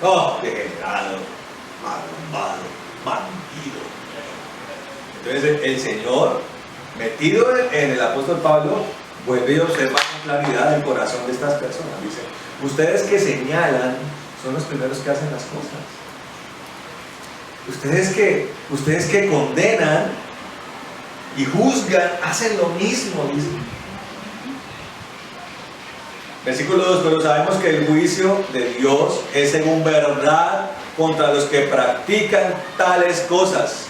Speaker 1: Oh, degenerado, malvado, bandido. Entonces el Señor, metido en el apóstol Pablo, vuelve y observa con claridad el corazón de estas personas. Dice, ustedes que señalan son los primeros que hacen las cosas. Ustedes que condenan y juzgan, hacen lo mismo, dice. Versículo 2, pero sabemos que el juicio de Dios es según verdad contra los que practican tales cosas.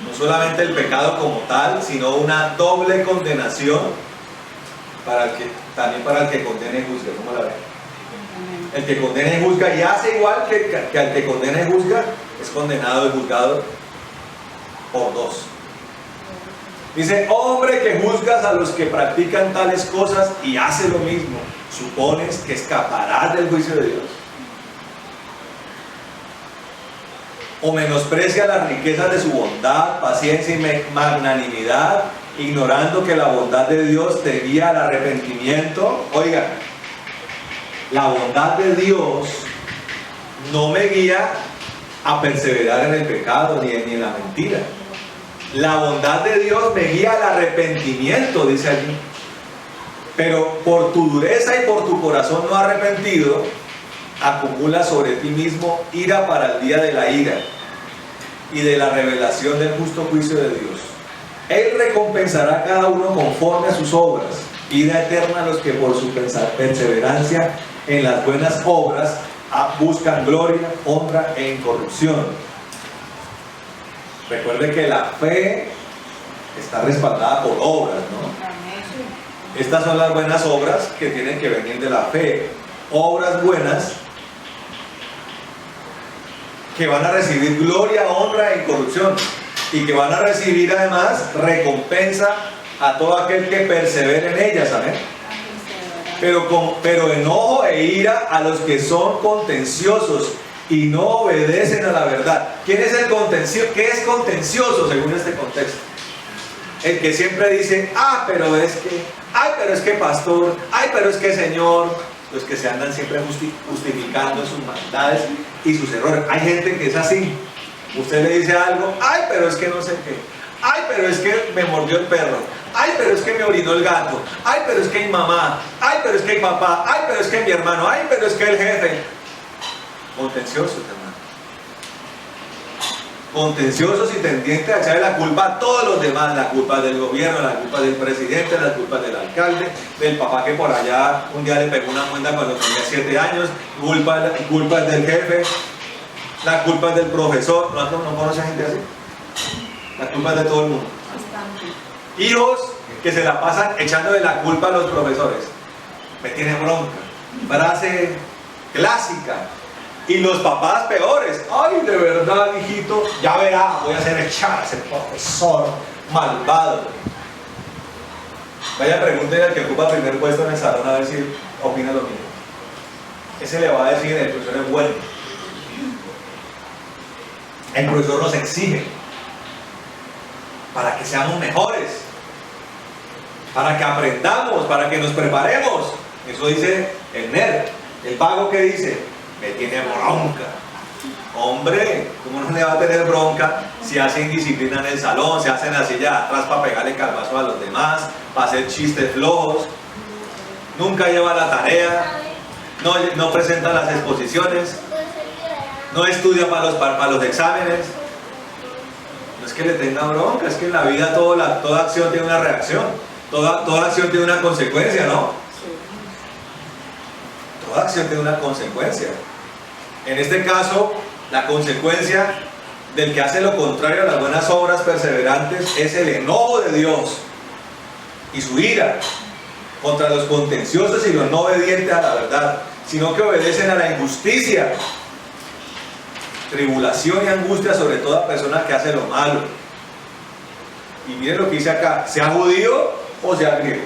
Speaker 1: No solamente el pecado como tal, sino una doble condenación también para el que condena y juzga. ¿Cómo la ven? El que condena y juzga y hace igual que al que condena y juzga, es condenado y juzgado por dos. Dice, hombre que juzgas a los que practican tales cosas y hace lo mismo, ¿supones que escaparás del juicio de Dios? ¿O menosprecia las riquezas de su bondad, paciencia y magnanimidad, ignorando que la bondad de Dios te guía al arrepentimiento? Oigan, la bondad de Dios no me guía a perseverar en el pecado ni en la mentira. La bondad de Dios me guía al arrepentimiento, dice allí. Pero por tu dureza y por tu corazón no arrepentido, acumulas sobre ti mismo ira para el día de la ira y de la revelación del justo juicio de Dios. Él recompensará a cada uno conforme a sus obras, vida eterna a los que por su perseverancia en las buenas obras buscan gloria, honra e incorrupción. Recuerde que la fe está respaldada por obras, ¿no? Estas son las buenas obras que tienen que venir de la fe. Obras buenas que van a recibir gloria, honra e incorrupción, y que van a recibir además recompensa a todo aquel que persevere en ellas, amén. Pero enojo e ira a los que son contenciosos y no obedecen a la verdad. ¿Quién es el contencioso? ¿Qué es contencioso según este contexto? El que siempre dice, pero es que pastor, pero es que señor. Los que se andan siempre justificando sus maldades y sus errores. Hay gente que es así. Usted le dice algo, pero es que no sé qué. Pero es que me mordió el perro. Pero es que me orinó el gato. Pero es que mi mamá. Pero es que mi papá. Pero es que mi hermano. Pero es que el jefe. Contenciosos, hermano. contenciosos y tendientes a echarle la culpa a todos los demás, la culpa del gobierno, la culpa del presidente, la culpa del alcalde, del papá que por allá un día le pegó una muenda cuando tenía 7 años, culpa del jefe, la culpa del profesor. ¿No conoce gente así? La culpa es de todo el mundo. Hijos que se la pasan echándole la culpa a los profesores. Me tiene bronca. Frase clásica. Y los papás peores. Ay, de verdad, hijito, ya verá, voy a hacer echar a ese profesor malvado. Vaya, pregúntenle al que ocupa el primer puesto en el salón a ver si opina lo mismo. Ese le va a decir: el profesor es bueno. El profesor nos exige para que seamos mejores, para que aprendamos, para que nos preparemos. Eso dice el nerd. El vago, que dice: me tiene bronca. Hombre, ¿cómo no le va a tener bronca si hace indisciplina en el salón, se hace en la silla de atrás para pegarle calvazo a los demás, para hacer chistes flojos, nunca lleva la tarea, no presenta las exposiciones, no estudia para los exámenes? No es que le tenga bronca, es que en la vida toda acción tiene una reacción, toda acción tiene una consecuencia, ¿no? Toda acción tiene una consecuencia. En este caso, la consecuencia del que hace lo contrario a las buenas obras perseverantes es el enojo de Dios y su ira contra los contenciosos y los no obedientes a la verdad, sino que obedecen a la injusticia, tribulación y angustia sobre toda persona que hace lo malo. Y miren lo que dice acá: sea judío o sea griego.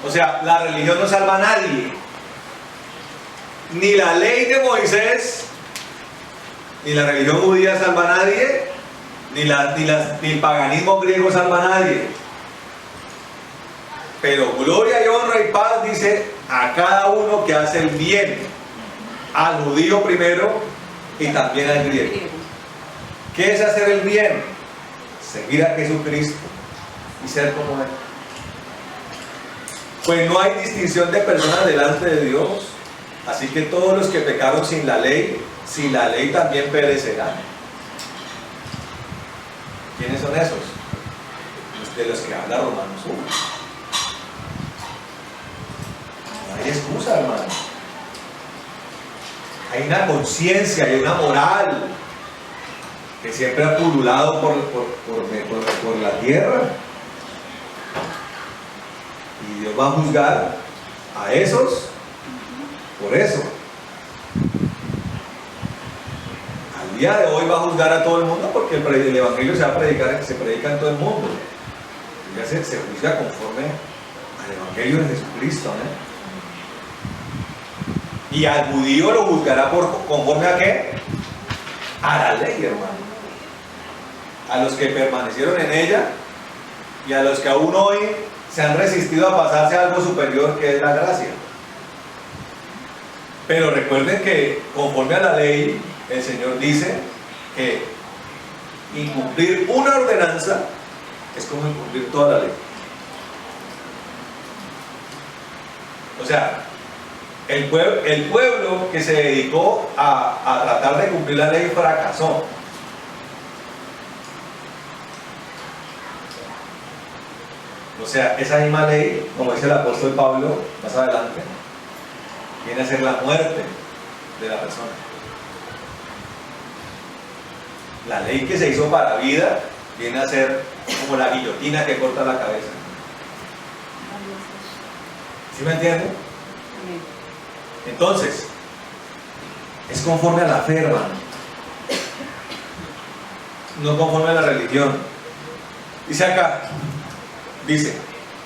Speaker 1: O sea, la religión no salva a nadie. Ni la ley de Moisés, ni la religión judía salva a nadie, ni el paganismo griego salva a nadie. Pero gloria y honra y paz, dice, a cada uno que hace el bien, al judío primero y también al griego. ¿Qué es hacer el bien? Seguir a Jesucristo y ser como Él. Pues no hay distinción de personas delante de Dios. Así que todos los que pecaron sin la ley también perecerán. ¿Quiénes son esos? De los que habla Romanos 1. No hay excusa, hermano. Hay una conciencia, hay una moral que siempre ha pululado por la tierra. Y Dios va a juzgar a esos por eso. Al día de hoy va a juzgar a todo el mundo, porque el evangelio se predica en todo el mundo. Ya se juzga conforme al evangelio de Jesucristo, ¿eh? Y al judío lo juzgará conforme a ¿qué? A la ley, hermano. A los que permanecieron en ella y a los que aún hoy se han resistido a pasarse a algo superior, que es la gracia. Pero recuerden que conforme a la ley, el Señor dice que incumplir una ordenanza es como incumplir toda la ley. O sea, el pueblo que se dedicó a tratar de cumplir la ley fracasó. O sea, esa misma ley, como dice el apóstol Pablo más adelante, viene a ser la muerte de la persona. La ley que se hizo para vida viene a ser como la guillotina que corta la cabeza. ¿Sí me entienden? Entonces, es conforme a la fe, hermano, no conforme a la religión. Dice acá,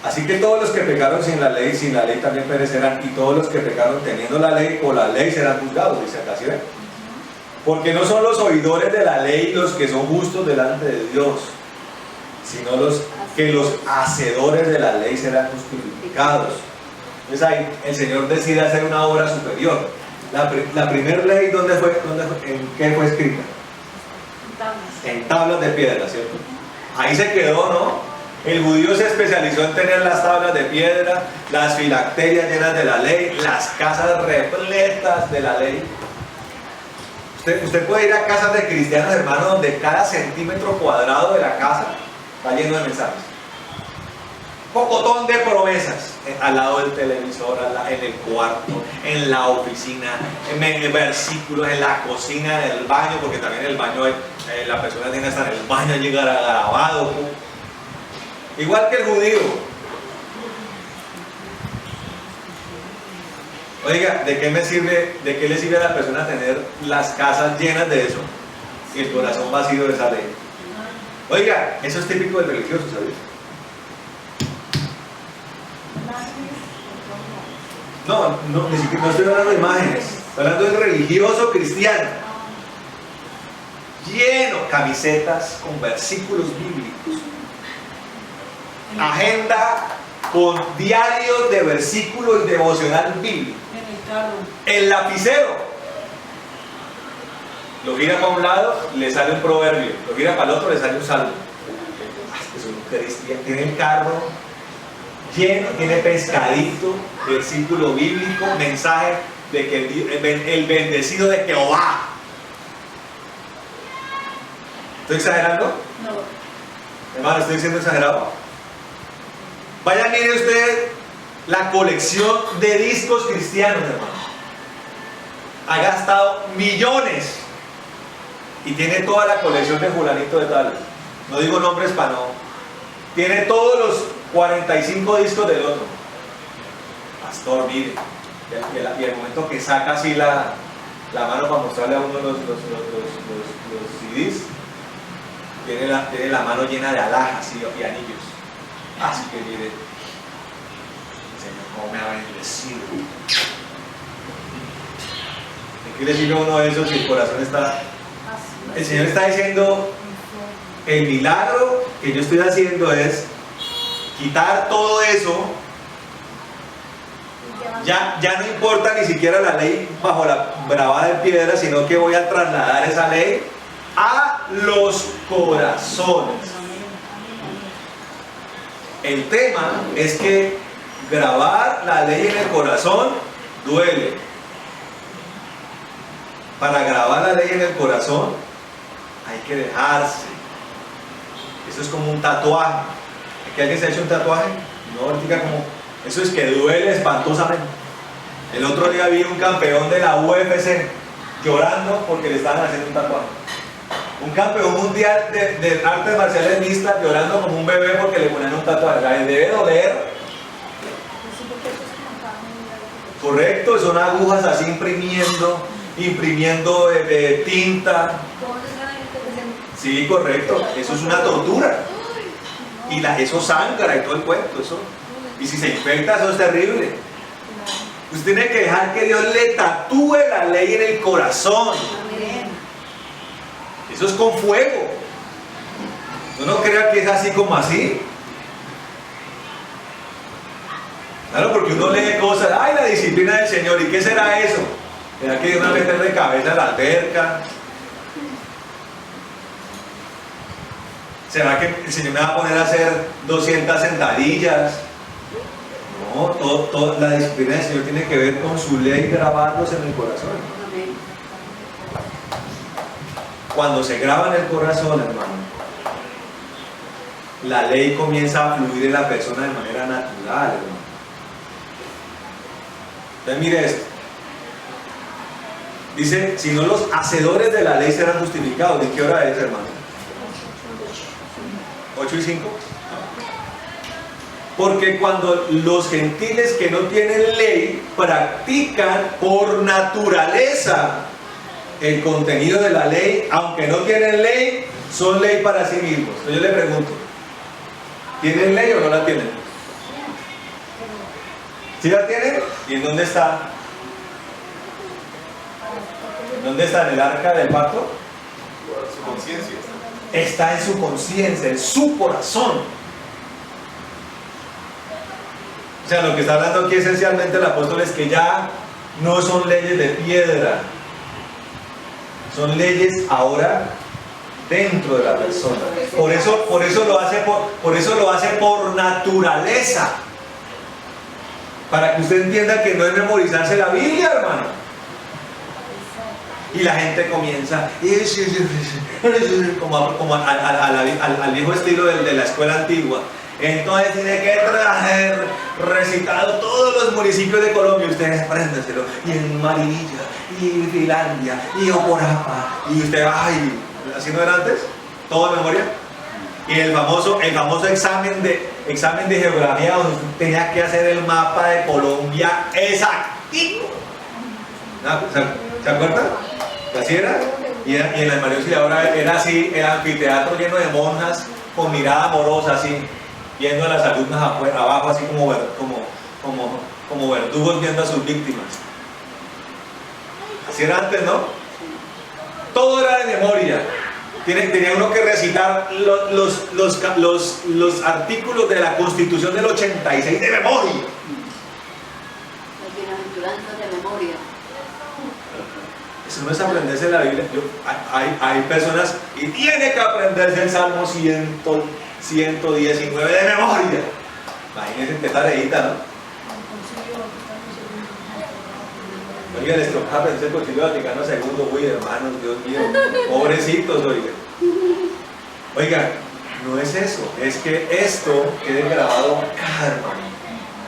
Speaker 1: así que todos los que pecaron sin la ley también perecerán, y todos los que pecaron teniendo la ley, por la ley serán juzgados, dice acá, ¿sí ven? Porque no son los oidores de la ley los que son justos delante de Dios, sino los hacedores de la ley serán justificados. Entonces ahí el Señor decide hacer una obra superior. La primera ley, ¿dónde fue? ¿En qué fue escrita? En tablas de piedra, ¿cierto? Ahí se quedó, ¿no? El judío se especializó en tener las tablas de piedra, las filacterias llenas de la ley, las casas repletas de la ley. Usted puede ir a casas de cristianos, hermanos, donde cada centímetro cuadrado de la casa está lleno de mensajes. Pocotón de promesas. Al lado del televisor, en el cuarto, en la oficina, en versículos, en la cocina, en el baño, porque también en el baño la persona tiene que estar en el baño, llegar grabado. Igual que el judío. Oiga, ¿de qué le sirve a la persona tener las casas llenas de eso y el corazón vacío de esa ley? Oiga, eso es típico del religioso, ¿sabes? No, ni siquiera, no estoy hablando de imágenes, estoy hablando del religioso cristiano. Lleno, camisetas con versículos bíblicos. Agenda con diarios de versículos y devocional bíblico. El lapicero. Lo gira para un lado, le sale un proverbio. Lo gira para el otro, le sale un salmo. Es un cristiano. Tiene el carro lleno, tiene pescadito, versículo bíblico, mensaje de que el bendecido de Jehová. ¿Estoy exagerando? No. Hermano, ¿estoy siendo exagerado? Vaya, mire usted la colección de discos cristianos, hermano. Ha gastado millones y tiene toda la colección de fulanito de tal. No digo nombres para no. Tiene todos los 45 discos del otro. Pastor, mire. Y el momento que saca así la mano para mostrarle a uno los CDs, tiene la mano llena de alhajas y anillos. Así que mire, Señor, cómo me ha bendecido. ¿De qué le sirve a uno de esos si el corazón está? El Señor está diciendo, el milagro que yo estoy haciendo es quitar todo eso. Ya no importa ni siquiera la ley bajo la bravada de piedra, sino que voy a trasladar esa ley a los corazones. El tema es que grabar la ley en el corazón duele. Para grabar la ley en el corazón hay que dejarse. Eso es como un tatuaje. ¿Que alguien se ha hecho un tatuaje? No, ahorita como eso es que duele espantosamente. El otro día vi un campeón de la UFC llorando porque le estaban haciendo un tatuaje. Un campeón mundial de artes marciales mixtas llorando como un bebé porque le ponen un tatuaje. La debe doler. Correcto, son agujas así imprimiendo tinta. Sí, correcto. Eso es una tortura. Y eso sangra y todo el cuento. Y si se infecta, eso es terrible. Usted tiene que dejar que Dios le tatúe la ley en el corazón. Eso es con fuego. No crea que es así como así. Claro, porque uno lee cosas, ay, la disciplina del Señor, ¿y qué será eso? ¿Será que Dios me va a meter de cabeza en la alberca? ¿Será que el Señor me va a poner a hacer 200 sentadillas? No, toda la disciplina del Señor tiene que ver con su ley grabándose en el corazón. Cuando se graba en el corazón, hermano, la ley comienza a fluir en la persona de manera natural, hermano. Entonces mire esto. Dice, si no los hacedores de la ley serán justificados. ¿De qué hora es, hermano? 8 y 5. Porque cuando los gentiles que no tienen ley practican por naturaleza el contenido de la ley, aunque no tienen ley, son ley para sí mismos. Entonces yo le pregunto, ¿tienen ley o no la tienen? ¿Sí la tienen? ¿Y en dónde está? ¿En dónde está? ¿En el arca del pacto?
Speaker 3: Su conciencia.
Speaker 1: Está en su conciencia, en su corazón. O sea, lo que está hablando aquí esencialmente el apóstol es que ya no son leyes de piedra, son leyes ahora dentro de la persona. Por eso lo hace por naturaleza. Para que usted entienda que no es memorizarse la Biblia, hermano. Y la gente comienza, como al viejo estilo de la escuela antigua. Entonces tiene que traer recitado todos los municipios de Colombia, ustedes apréndenselo, y en Marinilla, y Finlandia, y Oporapa, y usted, ay, ¿así no era antes? ¿Todo de memoria? Y el famoso examen de geografía, donde usted tenía que hacer el mapa de Colombia exactico. ¿Se acuerdan? Así era. Y en la María Auxiliadora era así, el anfiteatro lleno de monjas con mirada amorosa, así, viendo a las alumnas abajo, así como verdugos viendo a sus víctimas. Así era antes, ¿no? Todo era de memoria. Tenía uno que recitar los artículos de la Constitución del 86 de memoria.
Speaker 2: Las bienaventuranzas de memoria.
Speaker 1: Eso no es aprenderse la Biblia. Hay personas y tiene que aprenderse el Salmo 119 de memoria. Imagínense qué tareita, ¿no? Oiga, les toca aprender el Concilio Vaticano II, uy, hermanos, Dios mío, pobrecitos, oiga. Oiga, no es eso, es que esto quede grabado acá, hermano,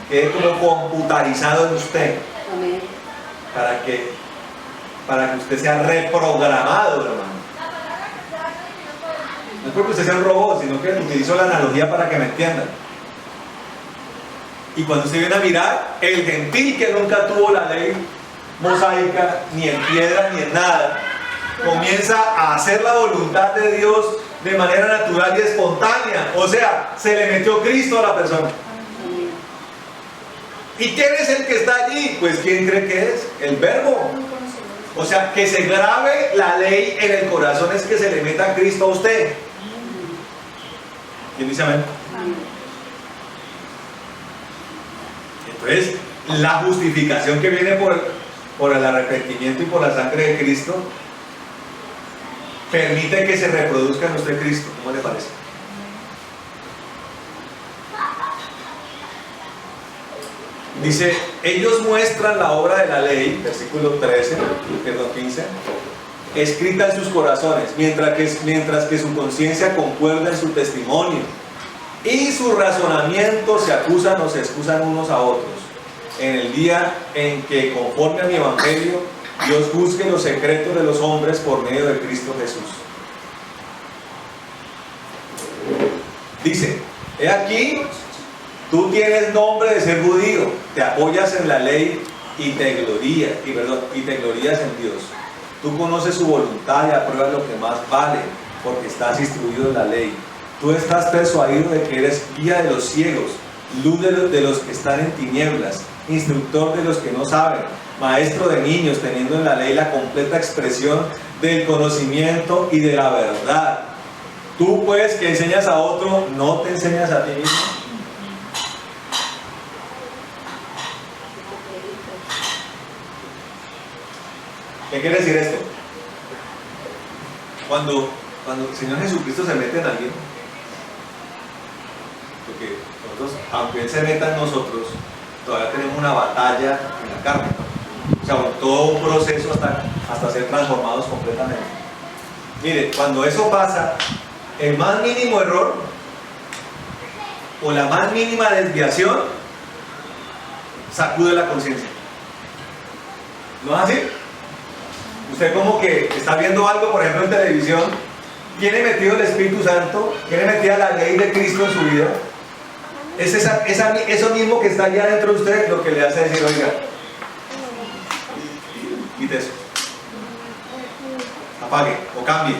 Speaker 1: quede como computarizado en usted.
Speaker 2: Amén.
Speaker 1: Para que usted sea reprogramado, hermano. No es porque usted sea un robot, sino que utilizo la analogía para que me entiendan. Y cuando usted viene a mirar, el gentil que nunca tuvo la ley mosaica, ni en piedra ni en nada, comienza a hacer la voluntad de Dios de manera natural y espontánea. O sea, se le metió Cristo a la persona. ¿Y quién es el que está allí? Pues ¿quién cree que es? El Verbo. O sea, que se grabe la ley en el corazón es que se le meta a Cristo a usted. ¿Quién dice amén? Entonces, la justificación que viene por el arrepentimiento y por la sangre de Cristo permite que se reproduzca en usted Cristo. ¿Cómo le parece? Dice, ellos muestran la obra de la ley, versículo 15, escrita en sus corazones, mientras que su conciencia concuerda en su testimonio y sus razonamientos se acusan o se excusan unos a otros. En el día en que, conforme a mi evangelio, Dios juzgue los secretos de los hombres por medio de Cristo Jesús. Dice, he aquí, tú tienes nombre de ser judío, te apoyas en la ley y te glorías en Dios. Tú conoces su voluntad y apruebas lo que más vale, porque estás instruido en la ley. Tú estás persuadido de que eres guía de los ciegos, luz de los que están en tinieblas, instructor de los que no saben, maestro de niños, teniendo en la ley la completa expresión del conocimiento y de la verdad. Tú pues que enseñas a otro, ¿no te enseñas a ti mismo? ¿Qué quiere decir esto? Cuando el Señor Jesucristo se mete en alguien, porque nosotros, aunque Él se meta en nosotros, todavía tenemos una batalla en la carne, ¿no? O sea, todo un proceso hasta ser transformados completamente. Mire, cuando eso pasa, el más mínimo error o la más mínima desviación sacude la conciencia. ¿No es así? Usted como que está viendo algo, por ejemplo en televisión, tiene metido el Espíritu Santo, tiene metida la ley de Cristo en su vida. Es eso mismo que está allá dentro de usted lo que le hace decir, oiga, quite eso, apague o cambie.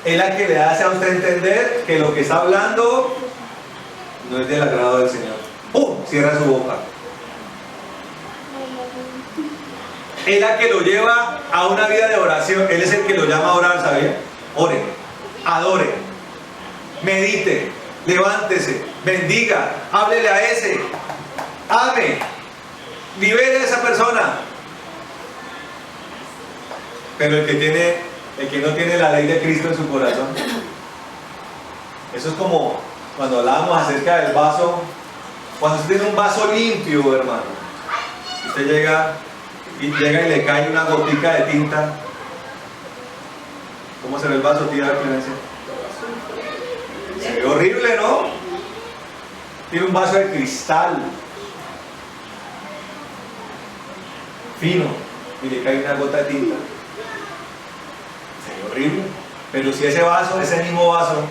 Speaker 1: Es la que le hace a usted entender que lo que está hablando no es del agrado del Señor. ¡Pum! Cierra su boca. Es la que lo lleva a una vida de oración. Él es el que lo llama a orar, ¿sabía? Ore, adore, medite, levántese, bendiga, háblele a ese, ame, libere a esa persona. Pero el que no tiene la ley de Cristo en su corazón, eso es como cuando hablábamos acerca del vaso. Cuando usted tiene un vaso limpio, hermano, usted llega y llega y le cae una gotica de tinta. ¿Cómo se ve el vaso, tía Clemencia? Se ve horrible, ¿no? Tiene un vaso de cristal fino y le cae una gota de tinta. Se ve horrible. Pero si ese vaso, ese mismo vaso,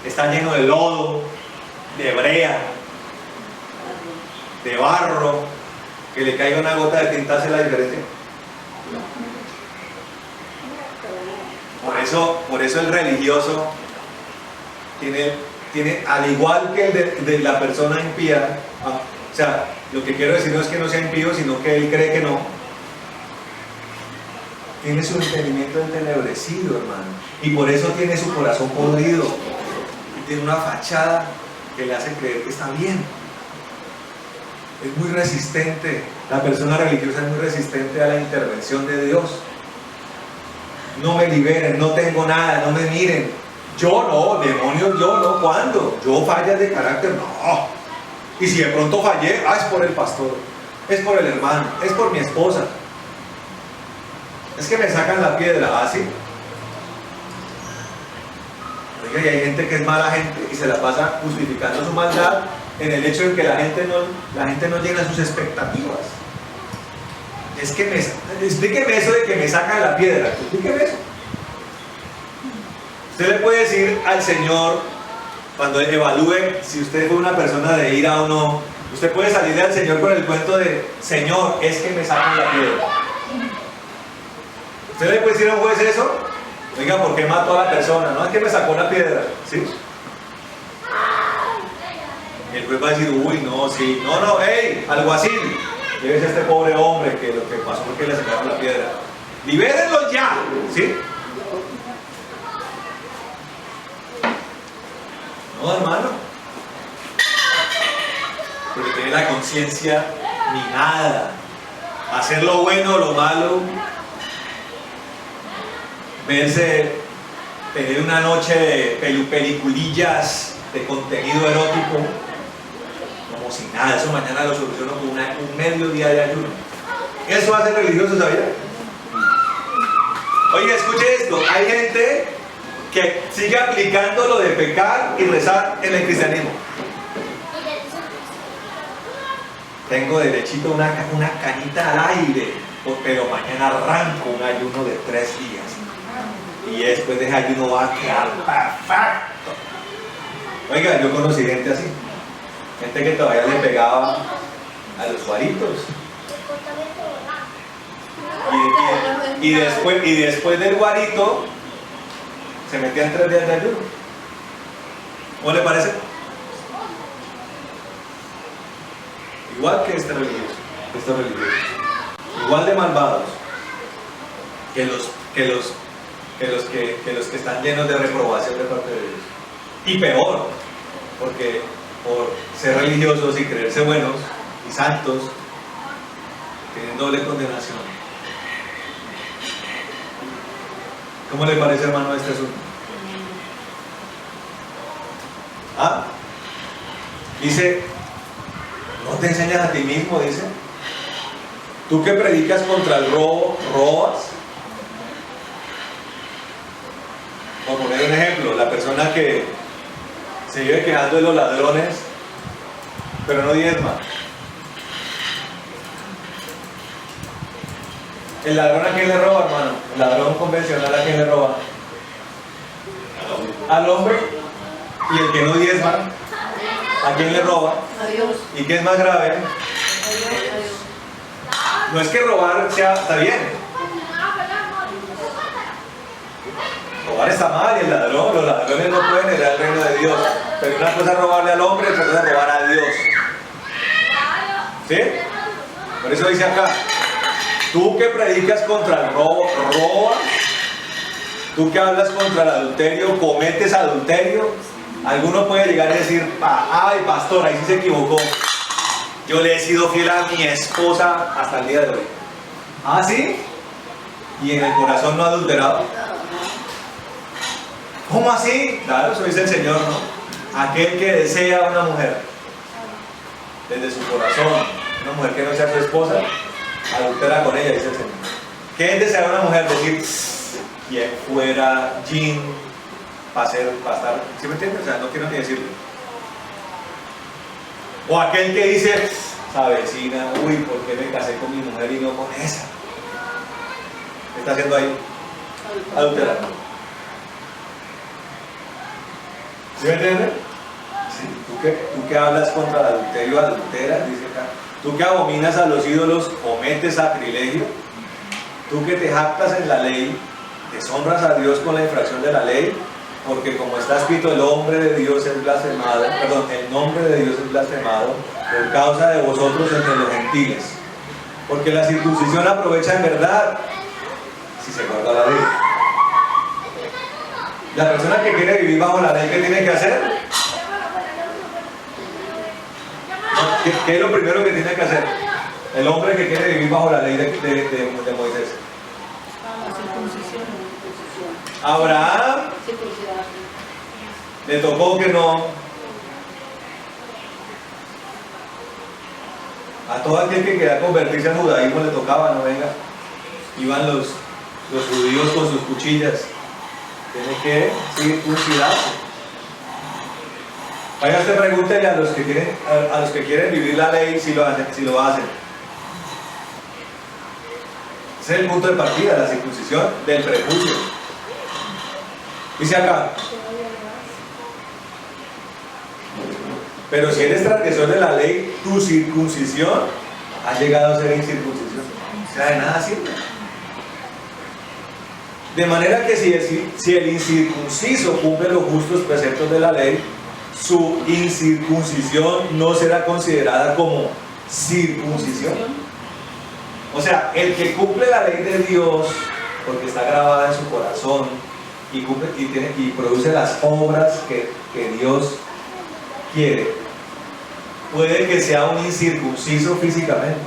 Speaker 1: está lleno de lodo, de brea, de barro, que le caiga una gota de tinta hace la diferencia. Por eso el religioso tiene al igual que el de la persona impía, o sea, lo que quiero decir no es que no sea impío, sino que él cree que no. Tiene su entendimiento entenebrecido, hermano, y por eso tiene su corazón podrido, y tiene una fachada que le hace creer que está bien. Es muy resistente, la persona religiosa es muy resistente a la intervención de Dios. No me liberen, no tengo nada, no me miren. Yo no, demonios, yo no. ¿Cuándo? Yo fallas de carácter, no. Y si de pronto fallé, es por el pastor, es por el hermano, es por mi esposa. Es que me sacan la piedra, ¿sí? Oiga, y hay gente que es mala gente y se la pasa justificando su maldad en el hecho de que la gente no llena sus expectativas. Es que explíqueme eso de que me sacan la piedra, explíqueme eso. Usted le puede decir al Señor, cuando evalúe si usted fue una persona de ira o no, usted puede salirle al Señor con el cuento de: Señor, es que me sacan la piedra. ¿Usted le puede decir a un juez eso? Oiga, ¿por qué mató a la persona? No, es que me sacó la piedra, ¿sí? Y el juez va a decir: uy, no, sí, no, hey, alguacil, llévese a este pobre hombre que lo que pasó fue que le sacaron la piedra. ¡Libérenlo ya! ¿Sí? No, hermano, porque tiene la conciencia minada. Hacer lo bueno o lo malo, tener una noche de peliculillas de contenido erótico, como si nada. Eso mañana lo soluciono con un medio día de ayuno. Eso hace religioso, ¿sabía? Oye, escuche esto, hay gente que sigue aplicando lo de pecar y rezar en el cristianismo. Tengo derechito una canita al aire, pero mañana arranco un ayuno de 3 días. Y después de ese ayuno va a quedar perfecto. Oiga, yo conocí gente así. Gente que todavía le pegaba a los guaritos. Y después del guarito se metían 3 días de ayuno. ¿Cómo le parece? Igual que estos religiosos. Igual de malvados que los que están llenos de reprobación de parte de Dios. Y peor, porque por ser religiosos y creerse buenos y santos, tienen doble condenación. ¿Cómo le parece, hermano, este asunto? Dice: no te enseñas a ti mismo, dice. Tú que predicas contra el robo, robas. Por poner un ejemplo, la persona que se vive quejando de los ladrones, pero no diezma. ¿El ladrón a quién le roba, hermano? ¿El ladrón convencional a quién le roba? Al hombre. ¿Y el que no diezma, a quién le roba?
Speaker 2: A Dios.
Speaker 1: ¿Y qué es más grave?
Speaker 2: A Dios.
Speaker 1: No es que robar está bien. Robar está mal, y los ladrones no pueden heredar el reino de Dios. Pero una cosa es robarle al hombre, otra cosa es robar a Dios. ¿Sí? Por eso dice acá: tú que predicas contra el robo, robas. Tú que hablas contra el adulterio, cometes adulterio. Alguno puede llegar a decir: ay, pastor, ahí sí se equivocó. Yo le he sido fiel a mi esposa hasta el día de hoy. ¿Ah, sí? ¿Y en el corazón no ha adulterado? ¿Cómo así? Claro, eso dice el Señor, ¿no? Aquel que desea a una mujer desde su corazón, una mujer que no sea su esposa, adultera con ella, dice el Señor. ¿Qué es desear a una mujer? Decir, quien fuera Jean para estar, ¿sí me entiendes? O sea, no quiero ni decirlo. O aquel que dice, esa vecina, uy, ¿por qué me casé con mi mujer y no con esa? ¿Qué está haciendo ahí? Adultera. ¿Sí me entiendes? Sí. ¿Tú que hablas contra el adulterio, adultera? Dice acá. Tú que abominas a los ídolos, cometes sacrilegio. Tú que te jactas en la ley, deshonras a Dios con la infracción de la ley, porque como está escrito, el nombre de Dios es blasfemado, el nombre de Dios es blasfemado por causa de vosotros entre los gentiles. Porque la circuncisión aprovecha en verdad si se guarda la ley. La persona que quiere vivir bajo la ley, ¿qué tiene que hacer? ¿Qué es lo primero que tiene que hacer? El hombre que quiere vivir bajo la ley de Moisés. Abraham le tocó que no. A todo aquel que quería convertirse al judaísmo le tocaba, no venga. Iban los judíos con sus cuchillas. Tiene que circuncidarse. Vaya, usted pregúntele a los que quieren vivir la ley si lo hacen. Ese es el punto de partida, la circuncisión del prepucio. Dice acá. Pero si eres transgresor de la ley, tu circuncisión ha llegado a ser incircuncisión. O sea, de nada sirve. De manera que si el incircunciso cumple los justos preceptos de la ley, su incircuncisión no será considerada como circuncisión. O sea, el que cumple la ley de Dios, porque está grabada en su corazón, y produce las obras que Dios quiere, puede que sea un incircunciso físicamente,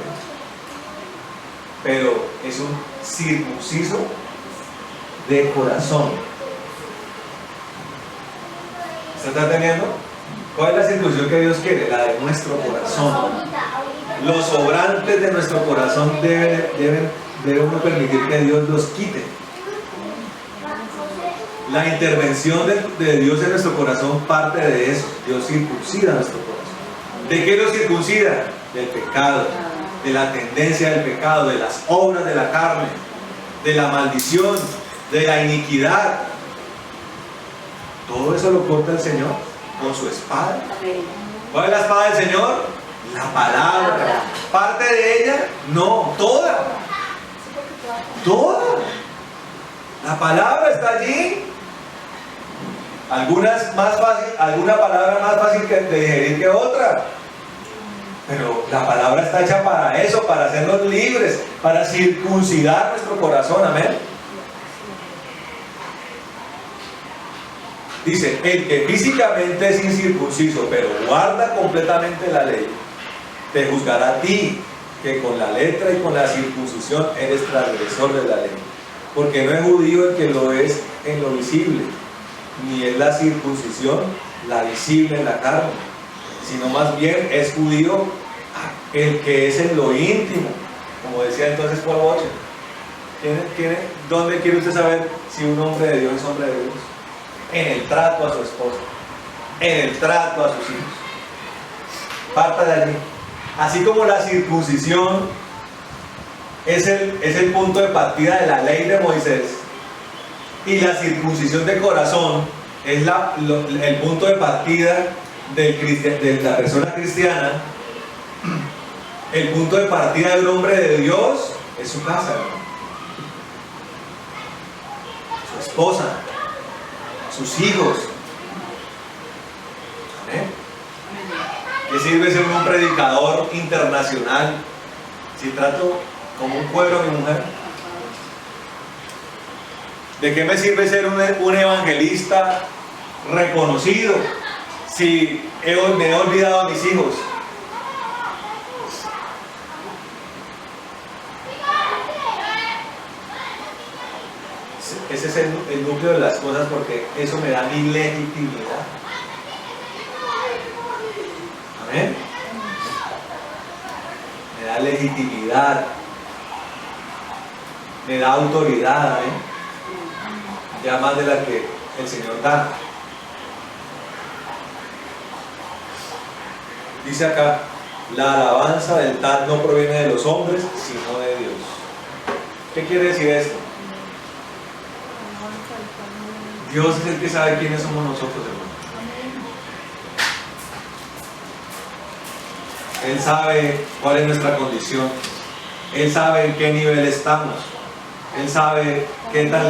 Speaker 1: pero es un circunciso de corazón. ¿Se está entendiendo? ¿Cuál es la circuncisión que Dios quiere? La de nuestro corazón. Los sobrantes de nuestro corazón debe uno permitir que Dios los quite. La intervención de Dios en nuestro corazón parte de eso. Dios circuncida nuestro corazón. ¿De qué lo circuncida? Del pecado, de la tendencia del pecado, de las obras de la carne, de la maldición, de la iniquidad. Todo eso lo corta el Señor con su espada. ¿Cuál es la espada del Señor? La palabra. ¿Parte de ella? No, toda. Toda. La palabra está allí. Alguna palabra más fácil de digerir que otra. Pero la palabra está hecha para eso, para hacernos libres, para circuncidar nuestro corazón. Amén. Dice, el que físicamente es incircunciso, pero guarda completamente la ley, te juzgará a ti, que con la letra y con la circuncisión eres transgresor de la ley. Porque no es judío el que lo es en lo visible, ni es la circuncisión la visible en la carne, sino más bien es judío el que es en lo íntimo, como decía entonces Paul Washer. ¿Dónde quiere usted saber si un hombre de Dios es hombre de Dios? En el trato a su esposa, en el trato a sus hijos. Parta de allí. Así como la circuncisión es el punto de partida de la ley de Moisés, y la circuncisión de corazón es el punto de partida de la persona cristiana. El punto de partida de un hombre de Dios es su casa, su esposa, sus hijos. ¿Amén? ¿Qué sirve ser un predicador internacional si trato como un pueblo a mi mujer? ¿De qué me sirve ser un evangelista reconocido si me he olvidado a mis hijos? Ese es el núcleo de las cosas, porque eso me da mi legitimidad. Amén. Me da legitimidad me da autoridad, ya más de la que el Señor da. Dice acá, la alabanza del tal no proviene de los hombres, sino de Dios. ¿Qué quiere decir esto? Dios es el que sabe quiénes somos nosotros, hermano. Él sabe cuál es nuestra condición. Él sabe en qué nivel estamos. Él sabe qué tan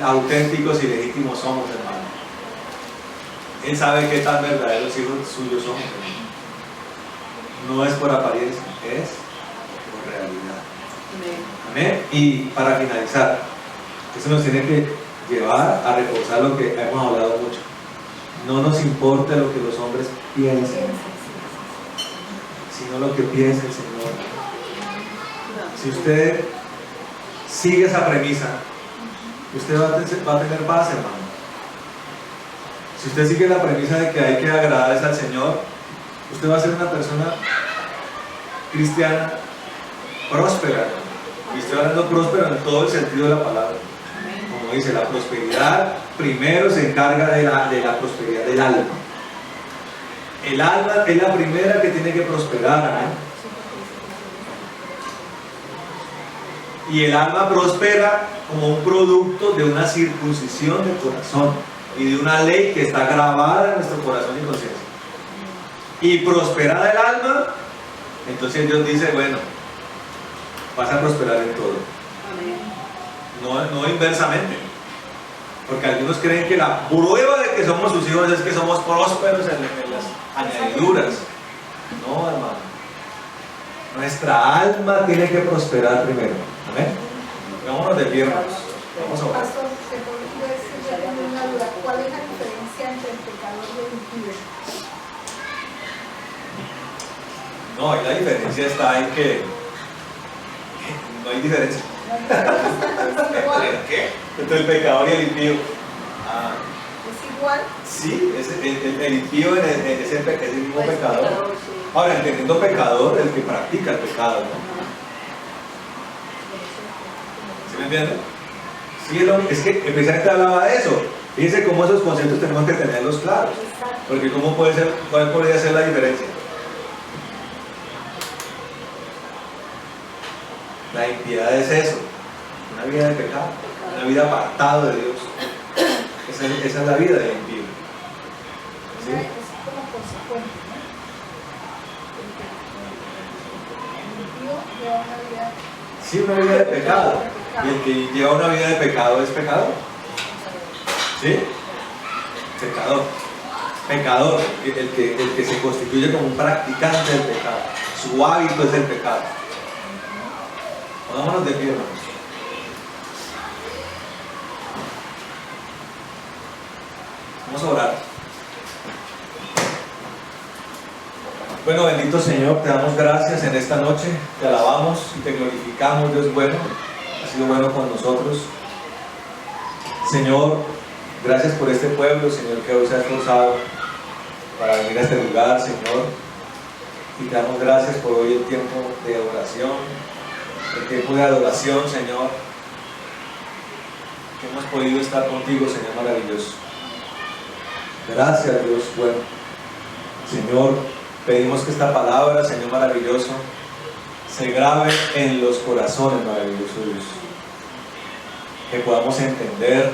Speaker 1: auténticos y legítimos somos, hermano. Él sabe qué tan verdaderos hijos suyos somos, hermano. No es por apariencia, es por realidad. Amén. Y para finalizar, eso nos tiene que llevar a reforzar lo que hemos hablado mucho. No nos importa lo que los hombres piensen, sino lo que piensa el Señor. Si usted sigue esa premisa, usted va a tener paz, hermano. Si usted sigue la premisa de que hay que agradarse al Señor, usted va a ser una persona cristiana próspera. Y estoy hablando próspero en todo el sentido de la palabra. Como dice, la prosperidad primero se encarga de la prosperidad del alma. El alma es la primera que tiene que prosperar, y el alma prospera como un producto de una circuncisión del corazón y de una ley que está grabada en nuestro corazón y conciencia. Y prosperada el alma, entonces Dios dice, bueno, vas a prosperar en todo. No inversamente. Porque algunos creen que la prueba de que somos sus hijos es que somos prósperos en las añadiduras. No, hermano. Nuestra alma tiene que prosperar primero. Amén. Vámonos de piernas. Vamos a orar.
Speaker 4: Pastor, yo tengo una duda. ¿Cuál es la diferencia entre el pecador y el impío?
Speaker 1: No, ahí la diferencia está en que no hay diferencia.
Speaker 3: ¿Entre qué?
Speaker 1: Entre el pecador y el impío.
Speaker 4: ¿Es igual?
Speaker 1: Sí, el impío es el mismo pecador. Ahora, entendiendo pecador, el que practica el pecado, ¿no? ¿Sí me entienden? Sí, es que precisamente hablaba de eso. Fíjense cómo esos conceptos tenemos que tenerlos claros. Porque ¿cuál podría ser la diferencia? La impiedad es eso, una vida de pecado, una vida apartado de Dios. Esa es la vida del impío. ¿Sí?
Speaker 4: Es como consecuente, ¿no? El impío lleva una vida.
Speaker 1: Sí, una vida de pecado. Y el que lleva una vida de pecado es pecador. ¿Sí? Pecador. Pecador, el que se constituye como un practicante del pecado. Su hábito es el pecado. Vámonos de pie, hermanos. Vamos a orar. Bueno, bendito Señor, te damos gracias en esta noche, te alabamos y te glorificamos, Dios bueno, has sido bueno con nosotros. Señor, gracias por este pueblo, Señor, que hoy se ha esforzado para venir a este lugar, Señor, y te damos gracias por hoy el tiempo de oración, el tiempo de adoración, Señor, que hemos podido estar contigo, Señor maravilloso. Gracias, Dios bueno. Señor, pedimos que esta palabra, Señor maravilloso, se grabe en los corazones, maravilloso Dios. Que podamos entender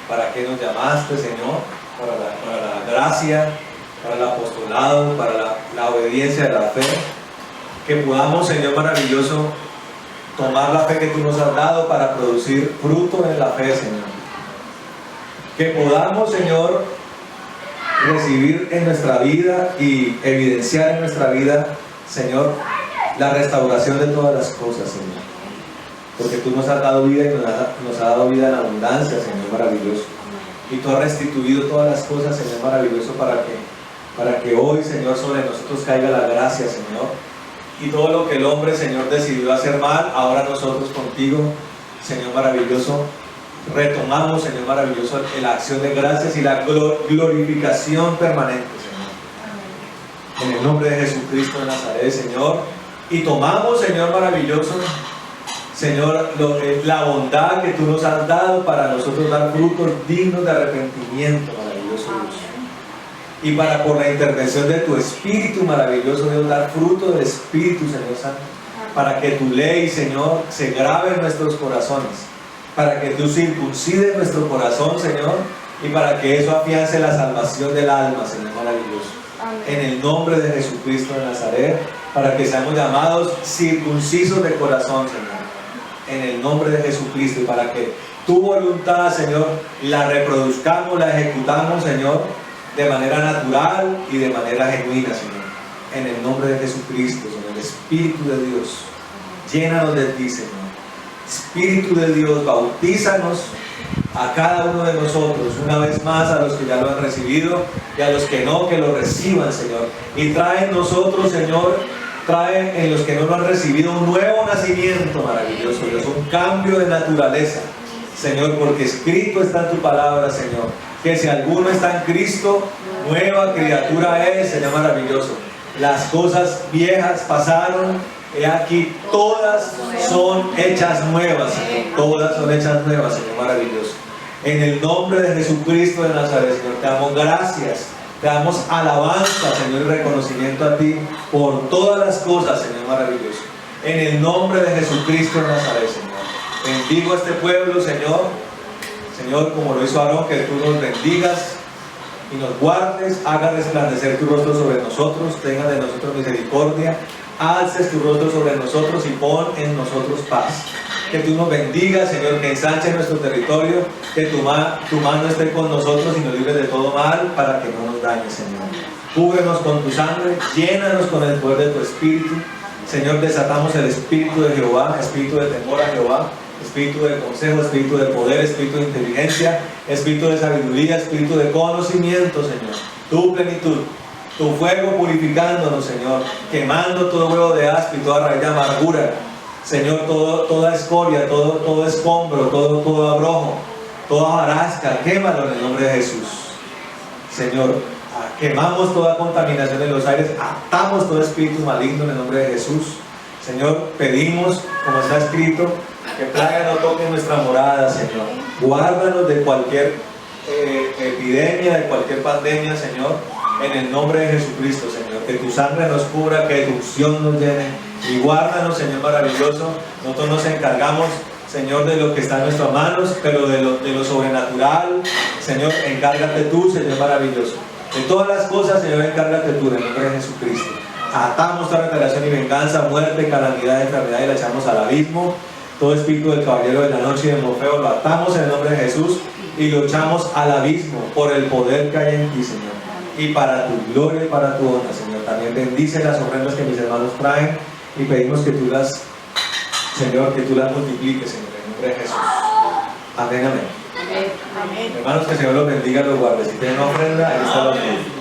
Speaker 1: para qué nos llamaste, Señor, para la gracia, para el apostolado, para la obediencia de la fe. Que podamos, Señor maravilloso, tomar la fe que tú nos has dado para producir fruto en la fe, Señor. Que podamos, Señor, recibir en nuestra vida y evidenciar en nuestra vida, Señor, la restauración de todas las cosas, Señor. Porque tú nos has dado vida y nos has dado vida en abundancia, Señor maravilloso. Y tú has restituido todas las cosas, Señor maravilloso, para que hoy, Señor, sobre nosotros caiga la gracia, Señor. Y todo lo que el hombre, Señor, decidió hacer mal, ahora nosotros contigo, Señor maravilloso, retomamos, Señor maravilloso, la acción de gracias y la glorificación permanente, Señor. En el nombre de Jesucristo de Nazaret, Señor. Y tomamos, Señor maravilloso, Señor, la bondad que tú nos has dado para nosotros dar frutos dignos de arrepentimiento, maravilloso Dios. Y para por la intervención de tu Espíritu maravilloso, Dios, dar fruto del Espíritu, Señor Santo. Para que tu ley, Señor, se grabe en nuestros corazones. Para que tú circuncides nuestro corazón, Señor. Y para que eso afiance la salvación del alma, Señor maravilloso. En el nombre de Jesucristo de Nazaret, para que seamos llamados circuncisos de corazón, Señor. En el nombre de Jesucristo, y para que tu voluntad, Señor, la reproduzcamos, la ejecutamos, Señor, de manera natural y de manera genuina, Señor. En el nombre de Jesucristo, Señor. Espíritu de Dios, llénanos de ti, Señor. Espíritu de Dios, bautízanos a cada uno de nosotros, una vez más a los que ya lo han recibido y a los que no, que lo reciban, Señor. Y trae en nosotros, Señor, trae en los que no lo han recibido un nuevo nacimiento maravilloso, Dios, un cambio de naturaleza, Señor, porque escrito está en tu palabra, Señor, que si alguno está en Cristo, nueva criatura es, Señor maravilloso. Las cosas viejas pasaron, he aquí todas son hechas nuevas, Señor. Todas son hechas nuevas, Señor maravilloso. En el nombre de Jesucristo de Nazaret, Señor, te damos gracias, te damos alabanza, Señor, y reconocimiento a ti por todas las cosas, Señor maravilloso. En el nombre de Jesucristo de Nazaret, Señor. Bendigo a este pueblo, Señor. Señor, como lo hizo Aarón, que tú nos bendigas y nos guardes, haga resplandecer tu rostro sobre nosotros, tenga de nosotros misericordia, alces tu rostro sobre nosotros y pon en nosotros paz. Que tú nos bendigas, Señor, que ensanche nuestro territorio, que tu mano esté con nosotros y nos libres de todo mal, para que no nos dañes, Señor. Cúbrenos con tu sangre, llénanos con el poder de tu Espíritu. Señor, desatamos el Espíritu de Jehová, Espíritu de temor a Jehová, Espíritu de consejo, Espíritu de poder, Espíritu de inteligencia, Espíritu de sabiduría, Espíritu de conocimiento, Señor. Tu plenitud, tu fuego purificándonos, Señor, quemando todo huevo de asp y toda raíz de amargura, Señor, toda escoria, todo escombro, todo abrojo, toda hojarasca, quémalo en el nombre de Jesús. Señor, quemamos toda contaminación en los aires, atamos todo espíritu maligno en el nombre de Jesús. Señor, pedimos, como está escrito, que plaga no toque nuestra morada, Señor. Guárdanos de cualquier epidemia, de cualquier pandemia, Señor, en el nombre de Jesucristo, Señor. Que tu sangre nos cubra, que tu unción nos llene. Y guárdanos, Señor maravilloso. Nosotros nos encargamos, Señor, de lo que está en nuestras manos, pero de lo sobrenatural, Señor, encárgate tú, Señor maravilloso. De todas las cosas, Señor, encárgate tú, en el nombre de Jesucristo. Atamos toda retaliación y venganza, muerte, calamidad, enfermedad y la echamos al abismo. Todo espíritu del caballero de la noche y del Morfeo lo atamos en el nombre de Jesús y lo echamos al abismo por el poder que hay en ti, Señor. Y para tu gloria y para tu honra, Señor. También bendice las ofrendas que mis hermanos traen y pedimos que tú las, Señor, que tú las multipliques, Señor, en el nombre de Jesús. Amén, amén.
Speaker 2: Amén.
Speaker 1: Hermanos, que el Señor los bendiga, los guarde. Si tienen ofrenda, ahí está la ofrenda.